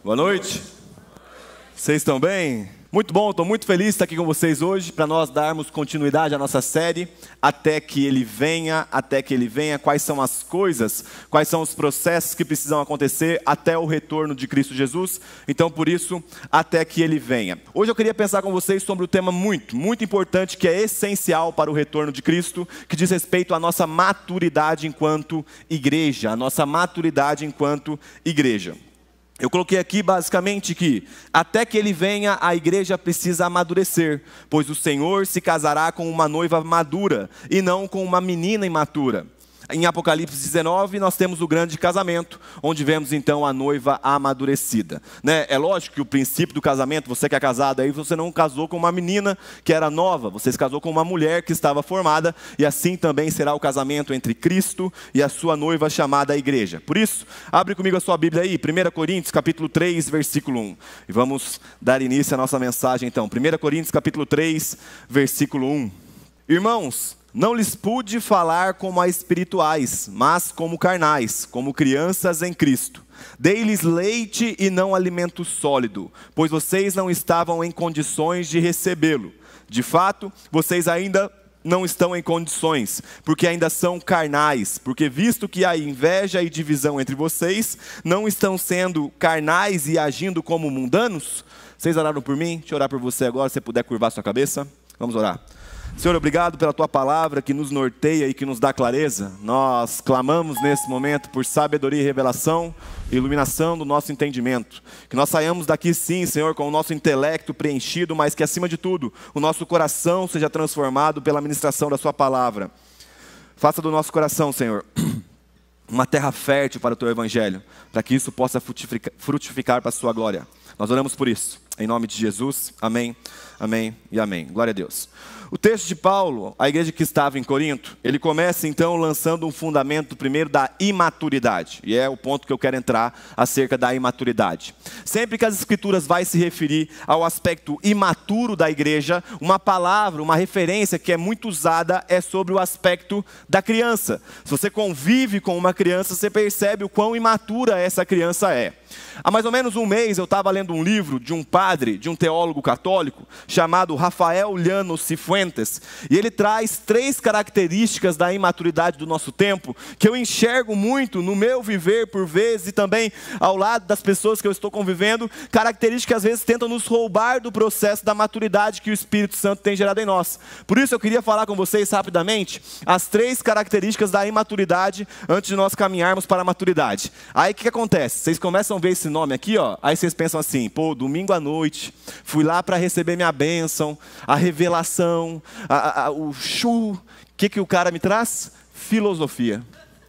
Boa noite. Vocês estão bem? Muito bom, estou muito feliz de estar aqui com vocês hoje para nós darmos continuidade à nossa série Até que Ele Venha, quais são as coisas, quais são os processos que precisam acontecer até o retorno de Cristo Jesus. Então, por isso, até que Ele venha. Hoje eu queria pensar com vocês sobre um tema muito importante, que é essencial para o retorno de Cristo, que diz respeito à nossa maturidade enquanto igreja, Eu coloquei aqui basicamente que até que Ele venha, a igreja precisa amadurecer, pois o Senhor se casará com uma noiva madura e não com uma menina imatura. Em Apocalipse 19, nós temos o grande casamento, onde vemos então a noiva amadurecida. É lógico que o princípio do casamento, você que é casado aí, você não casou com uma menina que era nova, você se casou com uma mulher que estava formada, e assim também será o casamento entre Cristo e a sua noiva chamada igreja. Por isso, abre comigo a sua Bíblia aí, 1 Coríntios capítulo 3, versículo 1. E vamos dar início à nossa mensagem então. 1 Coríntios capítulo 3, versículo 1. Irmãos, não lhes pude falar como a espirituais, mas como carnais, como crianças em Cristo. Dei-lhes leite e não alimento sólido, pois vocês não estavam em condições de recebê-lo. De fato, vocês ainda não estão em condições, porque ainda são carnais, porque visto que há inveja e divisão entre vocês, não estão sendo carnais e agindo como mundanos? Vocês oraram por mim? Deixa eu orar por você agora, se você puder curvar sua cabeça. Vamos orar. Senhor, obrigado pela Tua palavra que nos norteia e que nos dá clareza. Nós clamamos nesse momento por sabedoria e revelação, iluminação do nosso entendimento. Que nós saiamos daqui sim, Senhor, com o nosso intelecto preenchido, mas que acima de tudo, o nosso coração seja transformado pela ministração da Sua palavra. Faça do nosso coração, Senhor, uma terra fértil para o Teu Evangelho, para que isso possa frutificar para a Sua glória. Nós oramos por isso, em nome de Jesus. Amém, amém e amém. Glória a Deus. O texto de Paulo, a igreja que estava em Corinto, ele começa então lançando um fundamento primeiro da imaturidade. E é o ponto que eu quero entrar acerca da imaturidade. Sempre que as escrituras vai se referir ao aspecto imaturo da igreja, uma palavra, uma referência que é muito usada é sobre o aspecto da criança. Se você convive com uma criança, você percebe o quão imatura essa criança é. Há mais ou menos um mês eu estava lendo um livro de um padre, de um teólogo católico, chamado Rafael Llanos Cifuentes, e ele traz 3 características da imaturidade do nosso tempo, que eu enxergo muito no meu viver por vezes, e também ao lado das pessoas que eu estou convivendo, características que às vezes tentam nos roubar do processo da maturidade que o Espírito Santo tem gerado em nós. Por isso eu queria falar com vocês rapidamente as 3 características da imaturidade antes de nós caminharmos para a maturidade. Aí o que acontece? Vocês começam a ver esse nome aqui, ó, aí vocês pensam assim, pô, domingo à noite, fui lá para receber minha bênção, a revelação, o chu, que o cara me traz? Filosofia.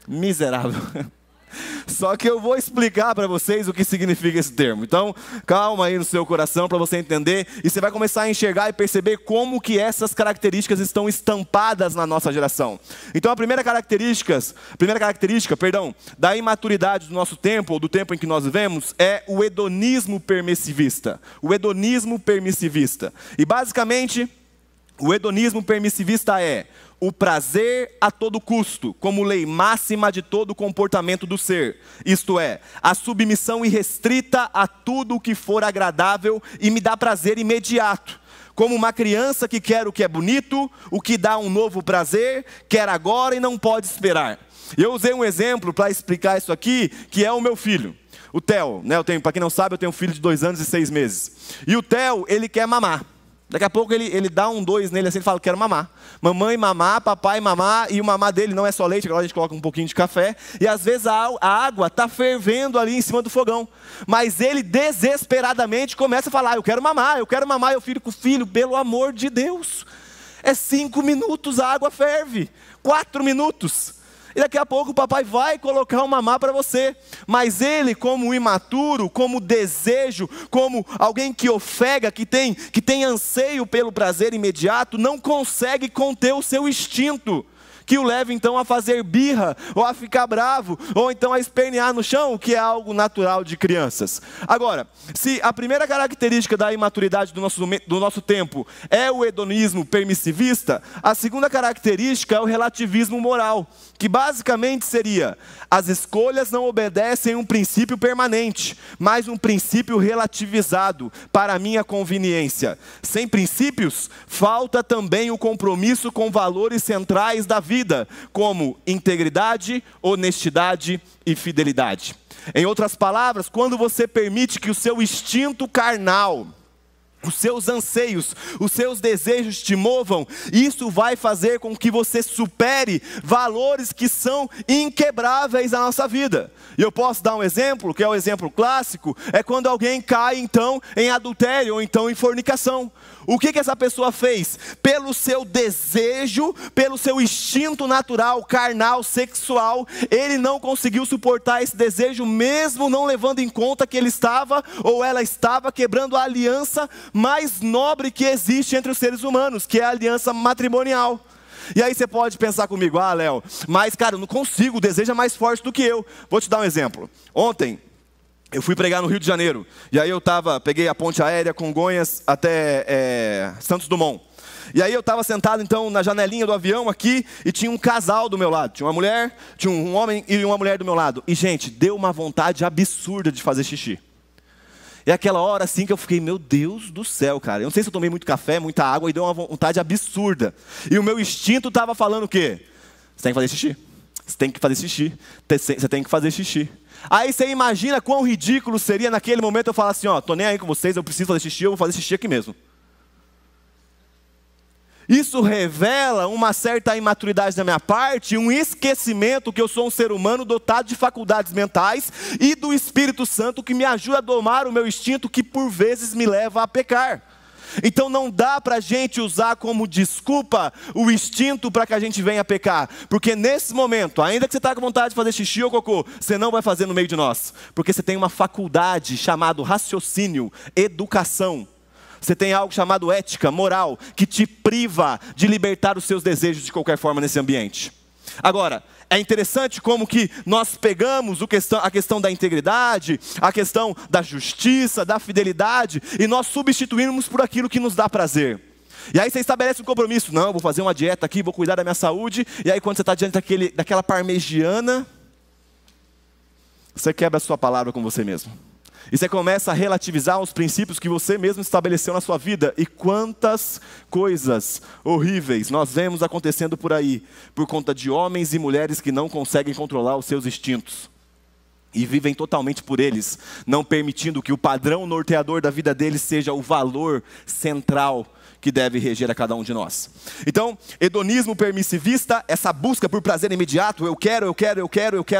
Miserável. Só que eu vou explicar para vocês o que significa esse termo. Então, calma aí no seu coração para você entender. E você vai começar a enxergar e perceber como que essas características estão estampadas na nossa geração. Então, a primeira característica, da imaturidade do nosso tempo, ou do tempo em que nós vivemos, é o hedonismo permissivista. O hedonismo permissivista. E basicamente, o hedonismo permissivista é o prazer a todo custo, como lei máxima de todo comportamento do ser. Isto é, a submissão irrestrita a tudo o que for agradável e me dá prazer imediato. Como uma criança que quer o que é bonito, o que dá um novo prazer, quer agora e não pode esperar. Eu usei um exemplo para explicar isso aqui, que é o meu filho. O Theo, para quem não sabe, eu tenho um filho de 2 anos e 6 meses. E o Theo, ele quer mamar. Daqui a pouco ele dá um 2 nele assim, ele fala, quero mamar. Mamãe mamar, papai mamar, e o mamar dele não é só leite, agora a gente coloca um pouquinho de café. E às vezes a água está fervendo ali em cima do fogão. Mas ele desesperadamente começa a falar, eu quero mamar. Eu fico, filho, pelo amor de Deus. É 5 minutos, a água ferve. 4 minutos. E daqui a pouco o papai vai colocar um mamar para você. Mas ele, como imaturo, como desejo, como alguém que ofega, que tem anseio pelo prazer imediato, não consegue conter o seu instinto, que o leve então a fazer birra, ou a ficar bravo, ou então a espernear no chão, o que é algo natural de crianças. Agora, se a primeira característica da imaturidade do nosso tempo é o hedonismo permissivista, a segunda característica é o relativismo moral, que basicamente seria: as escolhas não obedecem um princípio permanente, mas um princípio relativizado para a minha conveniência. Sem princípios, falta também o compromisso com valores centrais da vida, como integridade, honestidade e fidelidade. Em outras palavras, quando você permite que o seu instinto carnal, os seus anseios, os seus desejos te movam, isso vai fazer com que você supere valores que são inquebráveis na nossa vida. E eu posso dar um exemplo, que é o exemplo clássico, é quando alguém cai então em adultério ou então em fornicação. O que essa pessoa fez? Pelo seu desejo, pelo seu instinto natural, carnal, sexual, ele não conseguiu suportar esse desejo, mesmo não levando em conta que ele estava, ou ela estava, quebrando a aliança mais nobre que existe entre os seres humanos, que é a aliança matrimonial. E aí você pode pensar comigo: ah, Léo, mas cara, eu não consigo, o desejo é mais forte do que eu. Vou te dar um exemplo. Ontem eu fui pregar no Rio de Janeiro, e aí peguei a ponte aérea Congonhas até Santos Dumont. E aí eu estava sentado então na janelinha do avião aqui, e tinha um casal do meu lado, tinha uma mulher, tinha um homem e uma mulher do meu lado. E gente, deu uma vontade absurda de fazer xixi. E aquela hora assim que eu fiquei: meu Deus do céu, cara, eu não sei se eu tomei muito café, muita água, e deu uma vontade absurda. E o meu instinto estava falando o quê? Você tem que fazer xixi, você tem que fazer xixi, você tem que fazer xixi. Aí você imagina quão ridículo seria naquele momento eu falar assim: ó, tô nem aí com vocês, eu preciso fazer xixi, eu vou fazer xixi aqui mesmo. Isso revela uma certa imaturidade da minha parte, um esquecimento que eu sou um ser humano dotado de faculdades mentais e do Espírito Santo que me ajuda a domar o meu instinto, que por vezes me leva a pecar. Então não dá para a gente usar como desculpa o instinto para que a gente venha pecar, porque nesse momento, ainda que você está com vontade de fazer xixi ou cocô, você não vai fazer no meio de nós, porque você tem uma faculdade chamada raciocínio, educação. Você tem algo chamado ética, moral, que te priva de libertar os seus desejos de qualquer forma nesse ambiente. Agora, é interessante como que nós pegamos a questão da integridade, a questão da justiça, da fidelidade, e nós substituímos por aquilo que nos dá prazer. E aí você estabelece um compromisso: não, eu vou fazer uma dieta aqui, vou cuidar da minha saúde. E aí quando você está diante daquela parmegiana, você quebra a sua palavra com você mesmo. E você começa a relativizar os princípios que você mesmo estabeleceu na sua vida. E quantas coisas horríveis nós vemos acontecendo por aí, por conta de homens e mulheres que não conseguem controlar os seus instintos e vivem totalmente por eles, não permitindo que o padrão norteador da vida deles seja o valor central que deve reger a cada um de nós. Então, hedonismo permissivista, essa busca por prazer imediato, eu quero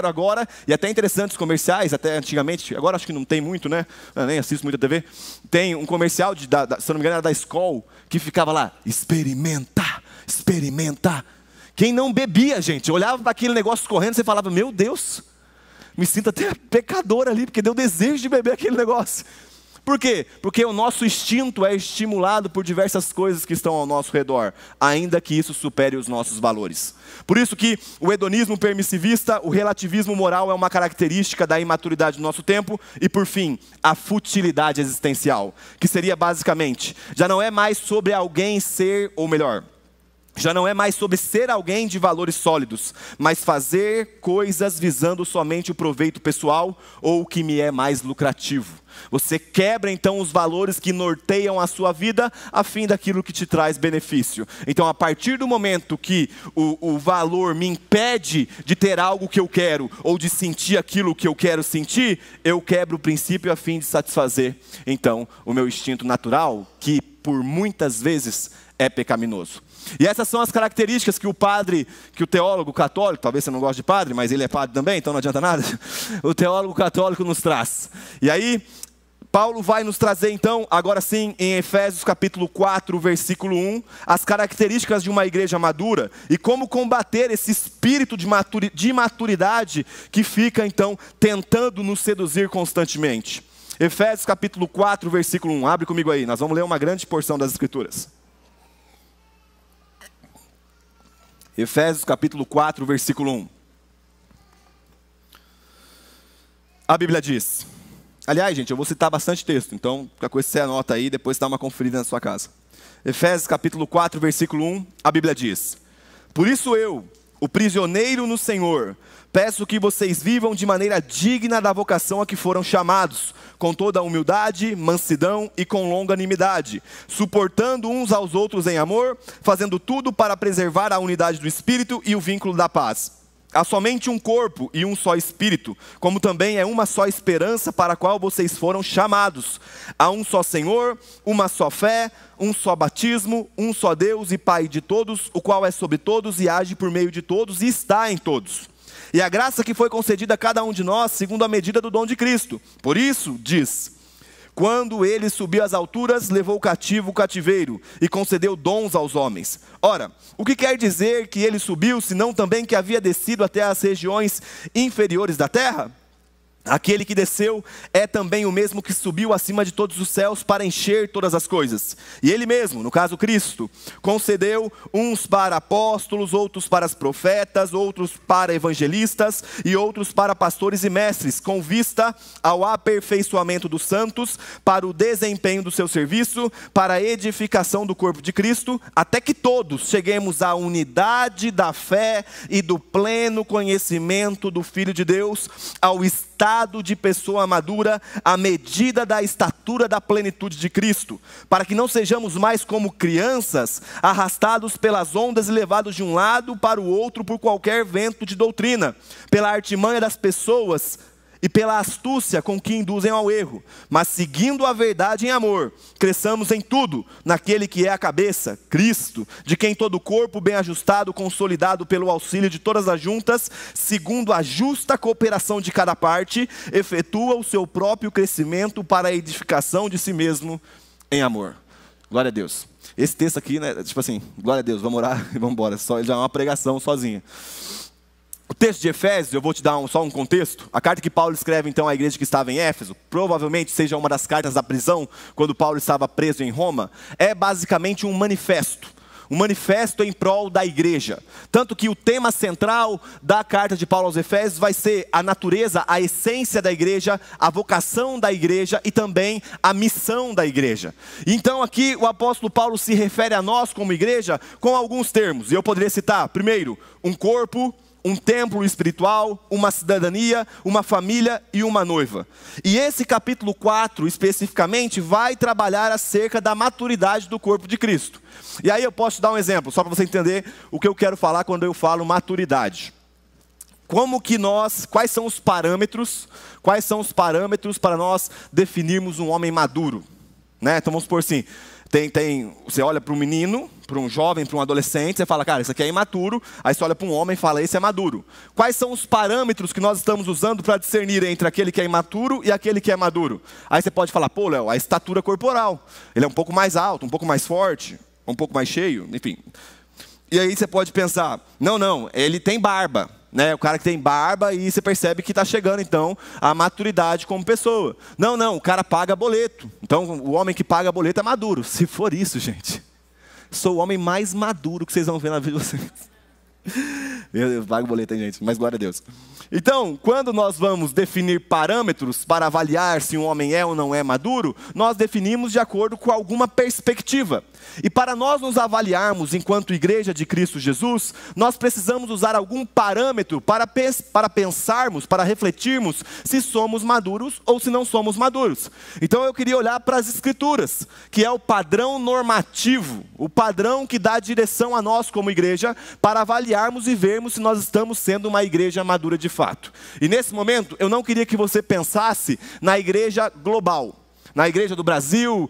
agora. E até interessante os comerciais, até antigamente, agora acho que não tem muito, né? Eu nem assisto muito a TV. Tem um comercial, se eu não me engano era da Skol, que ficava lá: experimenta, experimenta. Quem não bebia, gente, olhava para aquele negócio correndo, você falava: meu Deus, me sinto até pecador ali, porque deu desejo de beber aquele negócio. Por quê? Porque o nosso instinto é estimulado por diversas coisas que estão ao nosso redor, ainda que isso supere os nossos valores. Por isso que o hedonismo permissivista, o relativismo moral é uma característica da imaturidade do nosso tempo. E por fim, a futilidade existencial, que seria basicamente, já não é mais sobre alguém ser, ou melhor, já não é mais sobre ser alguém de valores sólidos, mas fazer coisas visando somente o proveito pessoal ou o que me é mais lucrativo. Você quebra então os valores que norteiam a sua vida a fim daquilo que te traz benefício. Então, a partir do momento que o valor me impede de ter algo que eu quero ou de sentir aquilo que eu quero sentir, eu quebro o princípio a fim de satisfazer então o meu instinto natural, que por muitas vezes é pecaminoso. E essas são as características que o teólogo católico, talvez você não goste de padre, mas ele é padre também, então não adianta nada, o teólogo católico nos traz. E aí, Paulo vai nos trazer então, agora sim, em Efésios capítulo 4, versículo 1, as características de uma igreja madura e como combater esse espírito de imaturidade que fica então tentando nos seduzir constantemente. Efésios capítulo 4, versículo 1, abre comigo aí, nós vamos ler uma grande porção das Escrituras. Efésios capítulo 4, versículo 1. A Bíblia diz... Aliás, gente, eu vou citar bastante texto, então qualquer coisa você anota aí, depois dá uma conferida na sua casa. Efésios capítulo 4, versículo 1, a Bíblia diz: Por isso eu, o prisioneiro no Senhor, peço que vocês vivam de maneira digna da vocação a que foram chamados, com toda a humildade, mansidão e com longanimidade, suportando uns aos outros em amor, fazendo tudo para preservar a unidade do Espírito e o vínculo da paz. Há somente um corpo e um só Espírito, como também é uma só esperança para a qual vocês foram chamados. Há um só Senhor, uma só fé, um só batismo, um só Deus e Pai de todos, o qual é sobre todos e age por meio de todos e está em todos. E a graça que foi concedida a cada um de nós, segundo a medida do dom de Cristo. Por isso, diz... Quando ele subiu às alturas, levou cativo o cativeiro e concedeu dons aos homens. Ora, o que quer dizer que ele subiu, senão também que havia descido até as regiões inferiores da terra? Aquele que desceu é também o mesmo que subiu acima de todos os céus para encher todas as coisas. E ele mesmo, no caso Cristo, concedeu uns para apóstolos, outros para profetas, outros para evangelistas e outros para pastores e mestres, com vista ao aperfeiçoamento dos santos, para o desempenho do seu serviço, para a edificação do corpo de Cristo, até que todos cheguemos à unidade da fé e do pleno conhecimento do Filho de Deus, ao estado de pessoa madura, à medida da estatura da plenitude de Cristo, para que não sejamos mais como crianças, arrastados pelas ondas e levados de um lado para o outro por qualquer vento de doutrina, pela artimanha das pessoas e pela astúcia com que induzem ao erro, mas seguindo a verdade em amor, cresçamos em tudo, naquele que é a cabeça, Cristo, de quem todo o corpo bem ajustado, consolidado pelo auxílio de todas as juntas, segundo a justa cooperação de cada parte, efetua o seu próprio crescimento para a edificação de si mesmo em amor. Glória a Deus. Esse texto aqui, né, tipo assim, glória a Deus, vamos orar e vamos embora, ele já é uma pregação sozinha. O texto de Efésios, eu vou te dar só um contexto. A carta que Paulo escreve então à igreja que estava em Éfeso, provavelmente seja uma das cartas da prisão, quando Paulo estava preso em Roma, é basicamente um manifesto em prol da igreja. Tanto que o tema central da carta de Paulo aos Efésios vai ser a natureza, a essência da igreja, a vocação da igreja e também a missão da igreja. Então aqui o apóstolo Paulo se refere a nós como igreja com alguns termos. E eu poderia citar, primeiro, um corpo, um templo espiritual, uma cidadania, uma família e uma noiva. E esse capítulo 4, especificamente, vai trabalhar acerca da maturidade do corpo de Cristo. E aí eu posso te dar um exemplo, só para você entender o que eu quero falar quando eu falo maturidade. Quais são os parâmetros para nós definirmos um homem maduro? Né? Então vamos supor assim, você olha para um menino, para um jovem, para um adolescente, você fala, cara, isso aqui é imaturo. Aí você olha para um homem e fala, esse é maduro. Quais são os parâmetros que nós estamos usando para discernir entre aquele que é imaturo e aquele que é maduro? Aí você pode falar, pô, Léo, a estatura corporal. Ele é um pouco mais alto, um pouco mais forte, um pouco mais cheio, enfim. E aí você pode pensar, não, ele tem barba. Né, o cara que tem barba e você percebe que está chegando então a maturidade como pessoa. Não, o cara paga boleto. Então o homem que paga boleto é maduro. Se for isso, gente, sou o homem mais maduro que vocês vão ver na vida de vocês. Meu Deus, pago boleto, hein, gente, mas glória a Deus. Então, quando nós vamos definir parâmetros para avaliar se um homem é ou não é maduro, nós definimos de acordo com alguma perspectiva. E para nós nos avaliarmos enquanto igreja de Cristo Jesus, nós precisamos usar algum parâmetro para pensarmos, para refletirmos se somos maduros ou se não somos maduros. Então eu queria olhar para as Escrituras, que é o padrão normativo, o padrão que dá direção a nós como igreja, para avaliarmos e vermos se nós estamos sendo uma igreja madura de fato. E nesse momento, eu não queria que você pensasse na igreja global, na igreja do Brasil,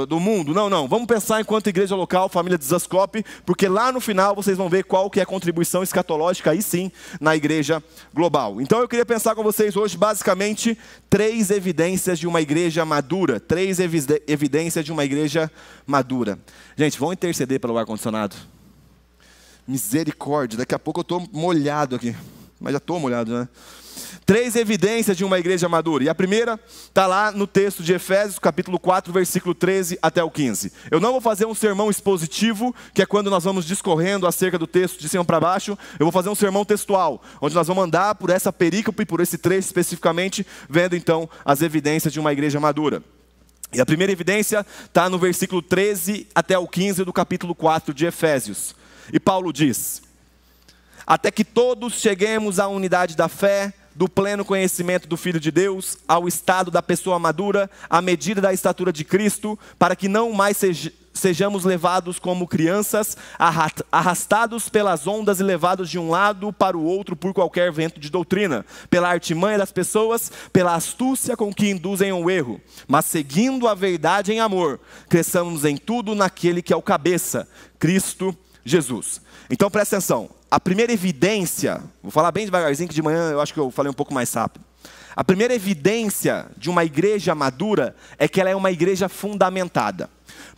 do mundo. Não. Vamos pensar enquanto igreja local, família de Zascope, porque lá no final vocês vão ver qual que é a contribuição escatológica, aí sim, na igreja global. Então eu queria pensar com vocês hoje, basicamente, 3 evidências de uma igreja madura. 3 evidências de uma igreja madura. Gente, vão interceder pelo ar-condicionado. Misericórdia, daqui a pouco eu estou molhado aqui. Mas já estou molhado, né? 3 evidências de uma igreja madura. E a primeira está lá no texto de Efésios, capítulo 4, versículo 13 até o 15. Eu não vou fazer um sermão expositivo, que é quando nós vamos discorrendo acerca do texto de cima para baixo. Eu vou fazer um sermão textual, onde nós vamos andar por essa perícope, por esse trecho especificamente, vendo então as evidências de uma igreja madura. E a primeira evidência está no versículo 13 até o 15 do capítulo 4 de Efésios. E Paulo diz: até que todos cheguemos à unidade da fé, do pleno conhecimento do Filho de Deus, ao estado da pessoa madura, à medida da estatura de Cristo, para que não mais sejamos levados como crianças, arrastados pelas ondas e levados de um lado para o outro por qualquer vento de doutrina, pela artimanha das pessoas, pela astúcia com que induzem ao erro, mas seguindo a verdade em amor, cresçamos em tudo naquele que é o cabeça, Cristo Jesus. Então presta atenção, a primeira evidência, vou falar bem devagarzinho que de manhã eu acho que eu falei um pouco mais rápido. A primeira evidência de uma igreja madura é que ela é uma igreja fundamentada.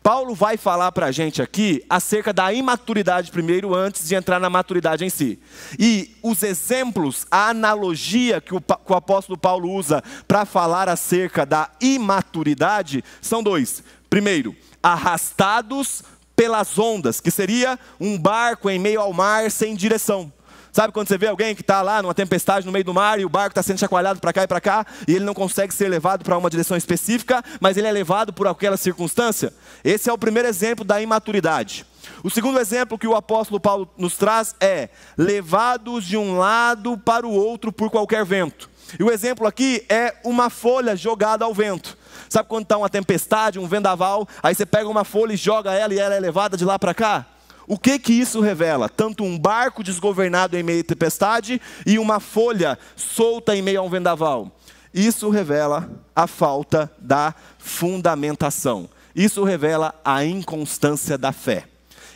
Paulo vai falar para a gente aqui acerca da imaturidade primeiro, antes de entrar na maturidade em si. E os exemplos, a analogia que o apóstolo Paulo usa para falar acerca da imaturidade são 2. Primeiro, arrastados pelas ondas, que seria um barco em meio ao mar sem direção. Sabe quando você vê alguém que está lá numa tempestade no meio do mar e o barco está sendo chacoalhado para cá e para cá e ele não consegue ser levado para uma direção específica, mas ele é levado por aquela circunstância? Esse é o primeiro exemplo da imaturidade. O segundo exemplo que o apóstolo Paulo nos traz é levados de um lado para o outro por qualquer vento. E o exemplo aqui é uma folha jogada ao vento. Sabe quando está uma tempestade, um vendaval, aí você pega uma folha e joga ela e ela é levada de lá para cá? O que isso revela? Tanto um barco desgovernado em meio à tempestade e uma folha solta em meio a um vendaval. Isso revela a falta da fundamentação. Isso revela a inconstância da fé.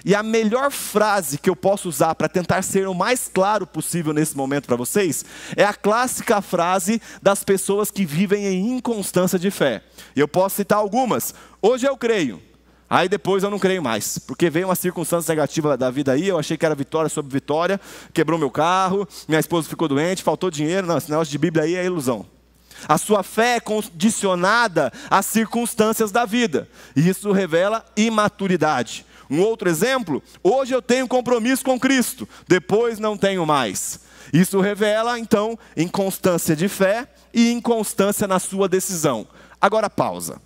E a melhor frase que eu posso usar para tentar ser o mais claro possível nesse momento para vocês, é a clássica frase das pessoas que vivem em inconstância de fé. E eu posso citar algumas. Hoje eu creio. Aí depois eu não creio mais, porque veio uma circunstância negativa da vida aí, eu achei que era vitória sobre vitória, quebrou meu carro, minha esposa ficou doente, faltou dinheiro, não, esse negócio de Bíblia aí é ilusão. A sua fé é condicionada às circunstâncias da vida, e isso revela imaturidade. Um outro exemplo, hoje eu tenho compromisso com Cristo, depois não tenho mais. Isso revela então inconstância de fé e inconstância na sua decisão. Agora pausa.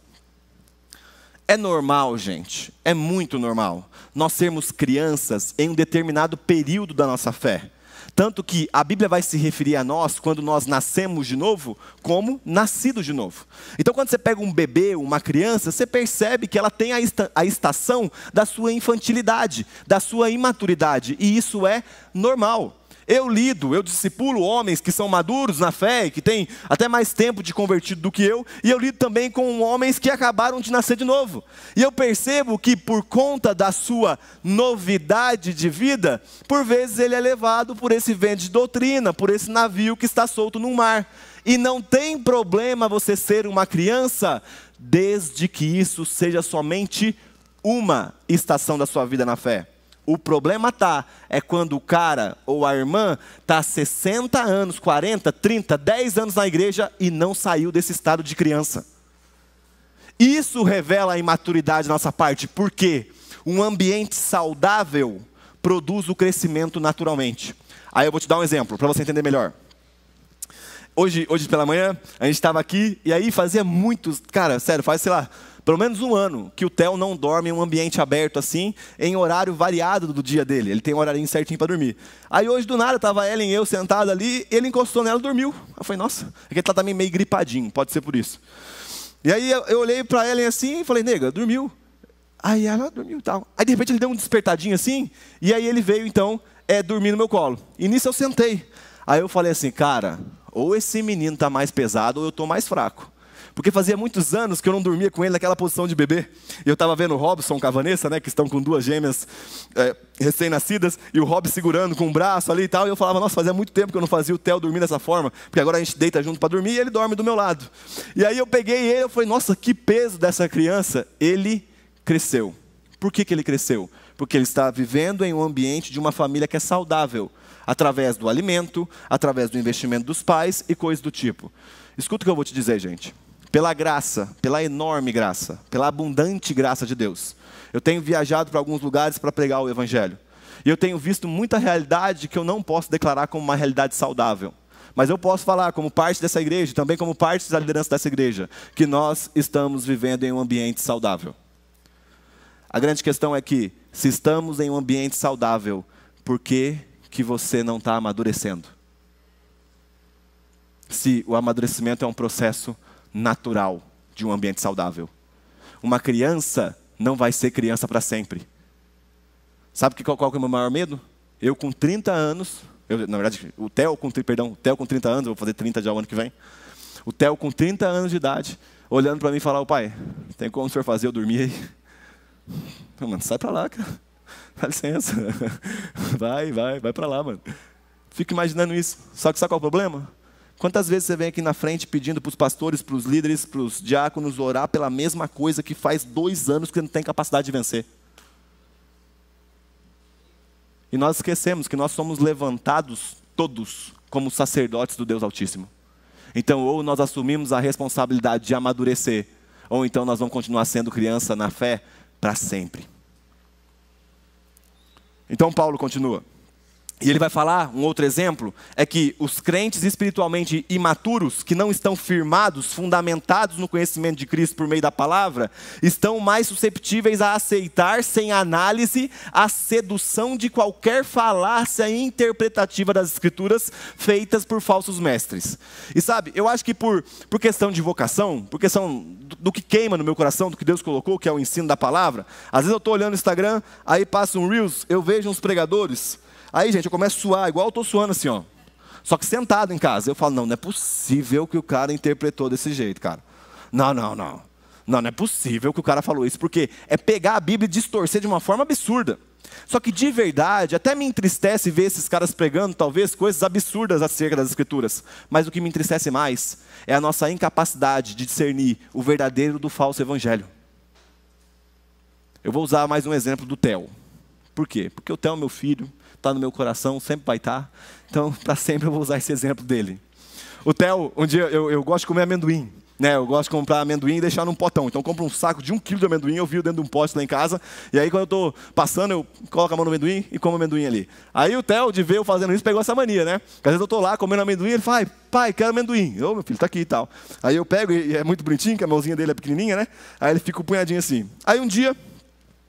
É normal, gente, é muito normal, nós sermos crianças em um determinado período da nossa fé. Tanto que a Bíblia vai se referir a nós, quando nós nascemos de novo, como nascidos de novo. Então quando você pega um bebê, uma criança, você percebe que ela tem a estação da sua infantilidade, da sua imaturidade, e isso é normal. Eu discipulo homens que são maduros na fé, que têm até mais tempo de convertido do que eu, e eu lido também com homens que acabaram de nascer de novo. E eu percebo que por conta da sua novidade de vida, por vezes ele é levado por esse vento de doutrina, por esse navio que está solto no mar. E não tem problema você ser uma criança, desde que isso seja somente uma estação da sua vida na fé. O problema é quando o cara ou a irmã está há 60 anos, 40, 30, 10 anos na igreja e não saiu desse estado de criança. Isso revela a imaturidade da nossa parte, porque um ambiente saudável produz o crescimento naturalmente. Aí eu vou te dar um exemplo, para você entender melhor. Hoje pela manhã, a gente estava aqui, e aí fazia muitos, cara, sério, faz, sei lá, pelo menos um ano que o Theo não dorme em um ambiente aberto assim, em horário variado do dia dele. Ele tem um horário certinho para dormir. Aí hoje do nada, estava ela e eu sentado ali, ele encostou nela e dormiu. Eu falei, nossa, é que ele está também meio gripadinho, pode ser por isso. E aí eu olhei para ela assim e falei, nega, dormiu. Aí ela dormiu e tal. Aí de repente ele deu um despertadinho assim, e aí ele veio então dormir no meu colo. E nisso eu sentei. Aí eu falei assim, cara, ou esse menino está mais pesado ou eu estou mais fraco. Porque fazia muitos anos que eu não dormia com ele naquela posição de bebê. Eu estava vendo o Robson com a Vanessa, né, que estão com 2 gêmeas recém-nascidas, e o Rob segurando com um braço ali e tal, e eu falava, nossa, fazia muito tempo que eu não fazia o Theo dormir dessa forma, porque agora a gente deita junto para dormir e ele dorme do meu lado. E aí eu peguei ele, eu falei, nossa, que peso dessa criança. Ele cresceu. Por que ele cresceu? Porque ele está vivendo em um ambiente de uma família que é saudável. através do alimento, através do investimento dos pais e coisas do tipo. Escuta o que eu vou te dizer, gente. Pela graça, pela enorme graça, pela abundante graça de Deus, eu tenho viajado para alguns lugares para pregar o Evangelho. E eu tenho visto muita realidade que eu não posso declarar como uma realidade saudável. Mas eu posso falar como parte dessa igreja, também como parte da liderança dessa igreja, que nós estamos vivendo em um ambiente saudável. A grande questão é que, se estamos em um ambiente saudável, por que você não está amadurecendo? Se o amadurecimento é um processo natural de um ambiente saudável. Uma criança não vai ser criança para sempre. Sabe qual que é o meu maior medo? Eu com 30 anos, na verdade, o Theo com 30 anos, eu vou fazer 30 já o ano que vem. O Theo com 30 anos de idade, olhando para mim e falar, ô pai, tem como o senhor fazer eu dormir aí? Mano, sai para lá, cara. Dá licença. Vai para lá, mano. Fico imaginando isso. Só que sabe qual é o problema? Quantas vezes você vem aqui na frente pedindo para os pastores, para os líderes, para os diáconos orar pela mesma coisa que faz 2 anos que não tem capacidade de vencer? E nós esquecemos que nós somos levantados todos como sacerdotes do Deus Altíssimo. Então, ou nós assumimos a responsabilidade de amadurecer, ou então nós vamos continuar sendo criança na fé para sempre. Então Paulo continua. E ele vai falar, um outro exemplo, é que os crentes espiritualmente imaturos, que não estão firmados, fundamentados no conhecimento de Cristo por meio da palavra, estão mais susceptíveis a aceitar, sem análise, a sedução de qualquer falácia interpretativa das Escrituras feitas por falsos mestres. E sabe, eu acho que por questão de vocação, por questão do que queima no meu coração, do que Deus colocou, que é o ensino da palavra, às vezes eu estou olhando no Instagram, aí passa um Reels, eu vejo uns pregadores. Aí, gente, eu começo a suar, igual eu estou suando assim, ó. Só que sentado em casa. Eu falo, não é possível que o cara interpretou desse jeito, cara. Não é possível que o cara falou isso. Porque é pegar a Bíblia e distorcer de uma forma absurda. Só que de verdade, até me entristece ver esses caras pregando, talvez, coisas absurdas acerca das Escrituras. Mas o que me entristece mais é a nossa incapacidade de discernir o verdadeiro do falso evangelho. Eu vou usar mais um exemplo do Theo. Por quê? Porque o Theo é meu filho. Está no meu coração, sempre vai estar. Então, para sempre eu vou usar esse exemplo dele. O Theo, um dia eu gosto de comer amendoim. Né? Eu gosto de comprar amendoim e deixar num potão. Então eu compro um saco de 1 quilo de amendoim, eu viro dentro de um pote lá em casa. E aí quando eu estou passando, eu coloco a mão no amendoim e como amendoim ali. Aí o Theo, de ver eu fazendo isso, pegou essa mania, né? Porque às vezes eu estou lá comendo amendoim e ele fala, pai, quero amendoim. Ô, meu filho, tá aqui e tal. Aí eu pego, e é muito bonitinho, que a mãozinha dele é pequenininha, né? Aí ele fica um punhadinho assim. Aí um dia,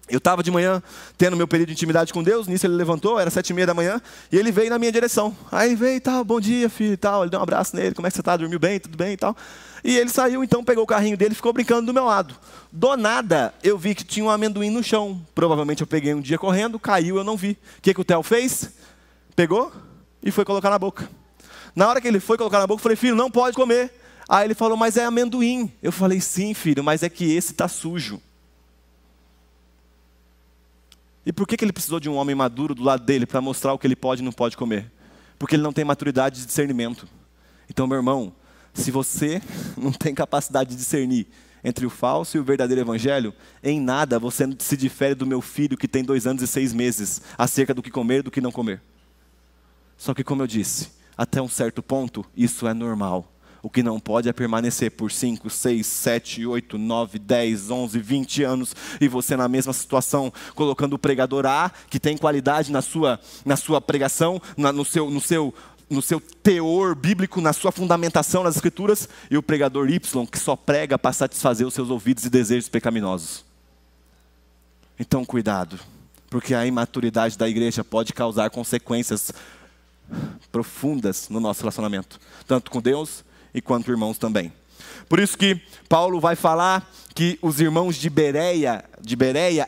eu estava de manhã tendo meu período de intimidade com Deus, nisso ele levantou, era 7h30 da manhã, e ele veio na minha direção. Aí ele veio e tal, bom dia filho e tal, ele deu um abraço nele, como é que você está, dormiu bem, tudo bem e tal. E ele saiu, então pegou o carrinho dele e ficou brincando do meu lado. Do nada, eu vi que tinha um amendoim no chão. Provavelmente eu peguei um dia correndo, caiu, eu não vi. O que o Theo fez? Pegou e foi colocar na boca. Na hora que ele foi colocar na boca, eu falei, filho, não pode comer. Aí ele falou, mas é amendoim. Eu falei, sim filho, mas é que esse está sujo. E por que ele precisou de um homem maduro do lado dele para mostrar o que ele pode e não pode comer? Porque ele não tem maturidade de discernimento. Então, meu irmão, se você não tem capacidade de discernir entre o falso e o verdadeiro evangelho, em nada você se difere do meu filho que tem 2 anos e 6 meses acerca do que comer e do que não comer. Só que, como eu disse, até um certo ponto, isso é normal. O que não pode é permanecer por 5, 6, 7, 8, 9, 10, 11, 20 anos e você na mesma situação, colocando o pregador A, que tem qualidade na sua pregação, no seu teor bíblico, na sua fundamentação nas Escrituras, e o pregador Y, que só prega para satisfazer os seus ouvidos e desejos pecaminosos. Então, cuidado, porque a imaturidade da igreja pode causar consequências profundas no nosso relacionamento, tanto com Deus e quanto irmãos também. Por isso que Paulo vai falar que os irmãos de Bereia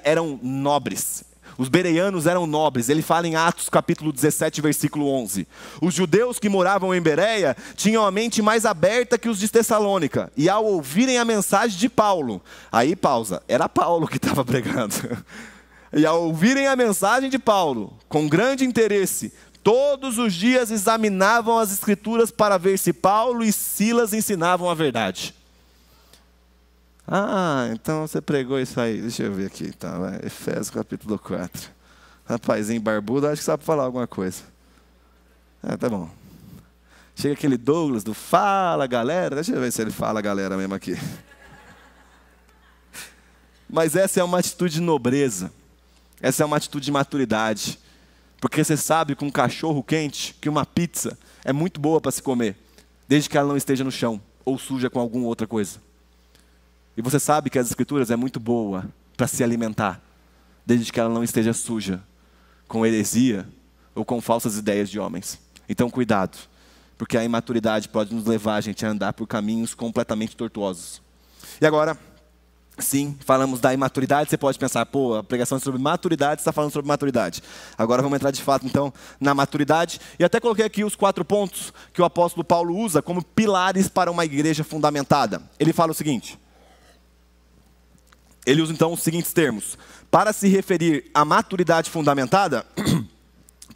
eram nobres. Os bereanos eram nobres. Ele fala em Atos capítulo 17, versículo 11. Os judeus que moravam em Bereia tinham a mente mais aberta que os de Tessalônica. E ao ouvirem a mensagem de Paulo, aí pausa, era Paulo que estava pregando. E ao ouvirem a mensagem de Paulo, com grande interesse, todos os dias examinavam as Escrituras para ver se Paulo e Silas ensinavam a verdade. Ah, então você pregou isso aí. Deixa eu ver aqui. Tá, vai. Efésios capítulo 4. Rapazinho barbudo, acho que sabe falar alguma coisa. Tá bom. Chega aquele Douglas do Fala Galera, deixa eu ver se ele fala galera mesmo aqui. Mas essa é uma atitude de nobreza, essa é uma atitude de maturidade, porque você sabe que um cachorro quente, que uma pizza é muito boa para se comer, desde que ela não esteja no chão ou suja com alguma outra coisa. E você sabe que as Escrituras é muito boa para se alimentar, desde que ela não esteja suja com heresia ou com falsas ideias de homens. Então cuidado, porque a imaturidade pode nos levar a gente a andar por caminhos completamente tortuosos. E agora, sim, falamos da imaturidade. Você pode pensar, pô, a pregação é sobre maturidade, você está falando sobre maturidade. Agora vamos entrar de fato, então, na maturidade. E até coloquei aqui os 4 pontos que o apóstolo Paulo usa como pilares para uma igreja fundamentada. Ele fala o seguinte, ele usa então os seguintes termos. Para se referir à maturidade fundamentada,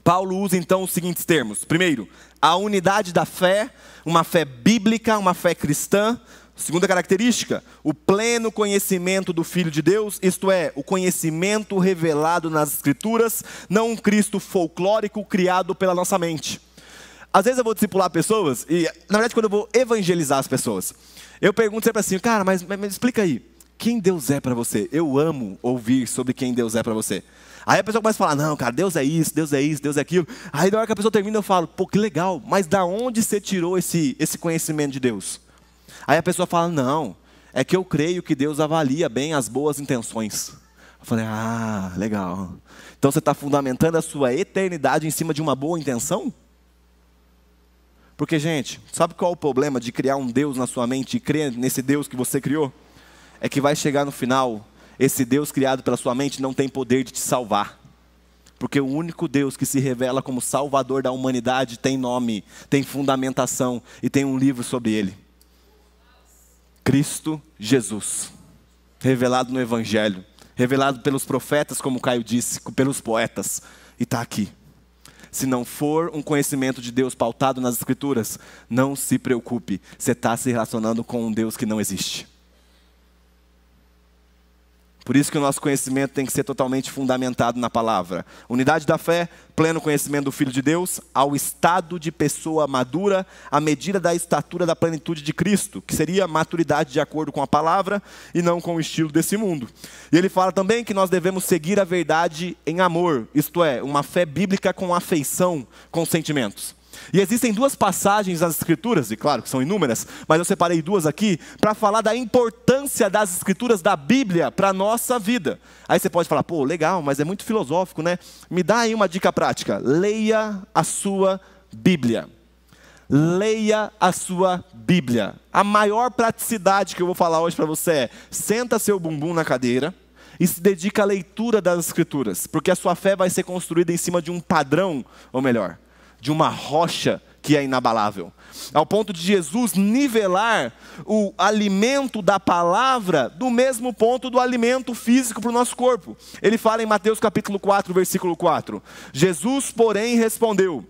Paulo usa então os seguintes termos. Primeiro, a unidade da fé, uma fé bíblica, uma fé cristã. Segunda característica, o pleno conhecimento do Filho de Deus, isto é, o conhecimento revelado nas Escrituras, não um Cristo folclórico criado pela nossa mente. Às vezes eu vou discipular pessoas, e na verdade quando eu vou evangelizar as pessoas, eu pergunto sempre assim, cara, mas explica aí, quem Deus é para você? Eu amo ouvir sobre quem Deus é para você. Aí a pessoa começa a falar, não, cara, Deus é isso, Deus é isso, Deus é aquilo. Aí na hora que a pessoa termina eu falo, pô, que legal, mas da onde você tirou esse conhecimento de Deus? Aí a pessoa fala, não, é que eu creio que Deus avalia bem as boas intenções. Eu falei, ah, legal. Então você está fundamentando a sua eternidade em cima de uma boa intenção? Porque, gente, sabe qual é o problema de criar um Deus na sua mente e crer nesse Deus que você criou? É que vai chegar no final, esse Deus criado pela sua mente não tem poder de te salvar. Porque o único Deus que se revela como Salvador da humanidade tem nome, tem fundamentação e tem um livro sobre ele. Cristo Jesus, revelado no Evangelho, revelado pelos profetas, como Caio disse, pelos poetas, e está aqui. Se não for um conhecimento de Deus pautado nas Escrituras, não se preocupe, você está se relacionando com um Deus que não existe. Por isso que o nosso conhecimento tem que ser totalmente fundamentado na palavra. Unidade da fé, pleno conhecimento do Filho de Deus, ao estado de pessoa madura, à medida da estatura da plenitude de Cristo, que seria maturidade de acordo com a palavra e não com o estilo desse mundo. E ele fala também que nós devemos seguir a verdade em amor, isto é, uma fé bíblica com afeição, com sentimentos. E existem 2 passagens nas Escrituras, e claro que são inúmeras, mas eu separei 2 aqui, para falar da importância das Escrituras da Bíblia para a nossa vida. Aí você pode falar, pô, legal, mas é muito filosófico, né? Me dá aí uma dica prática, leia a sua Bíblia. Leia a sua Bíblia. A maior praticidade que eu vou falar hoje para você é, senta seu bumbum na cadeira e se dedica à leitura das Escrituras, porque a sua fé vai ser construída em cima de um padrão, ou melhor, de uma rocha que é inabalável. Ao ponto de Jesus nivelar o alimento da palavra do mesmo ponto do alimento físico para o nosso corpo. Ele fala em Mateus capítulo 4, versículo 4. Jesus, porém, respondeu,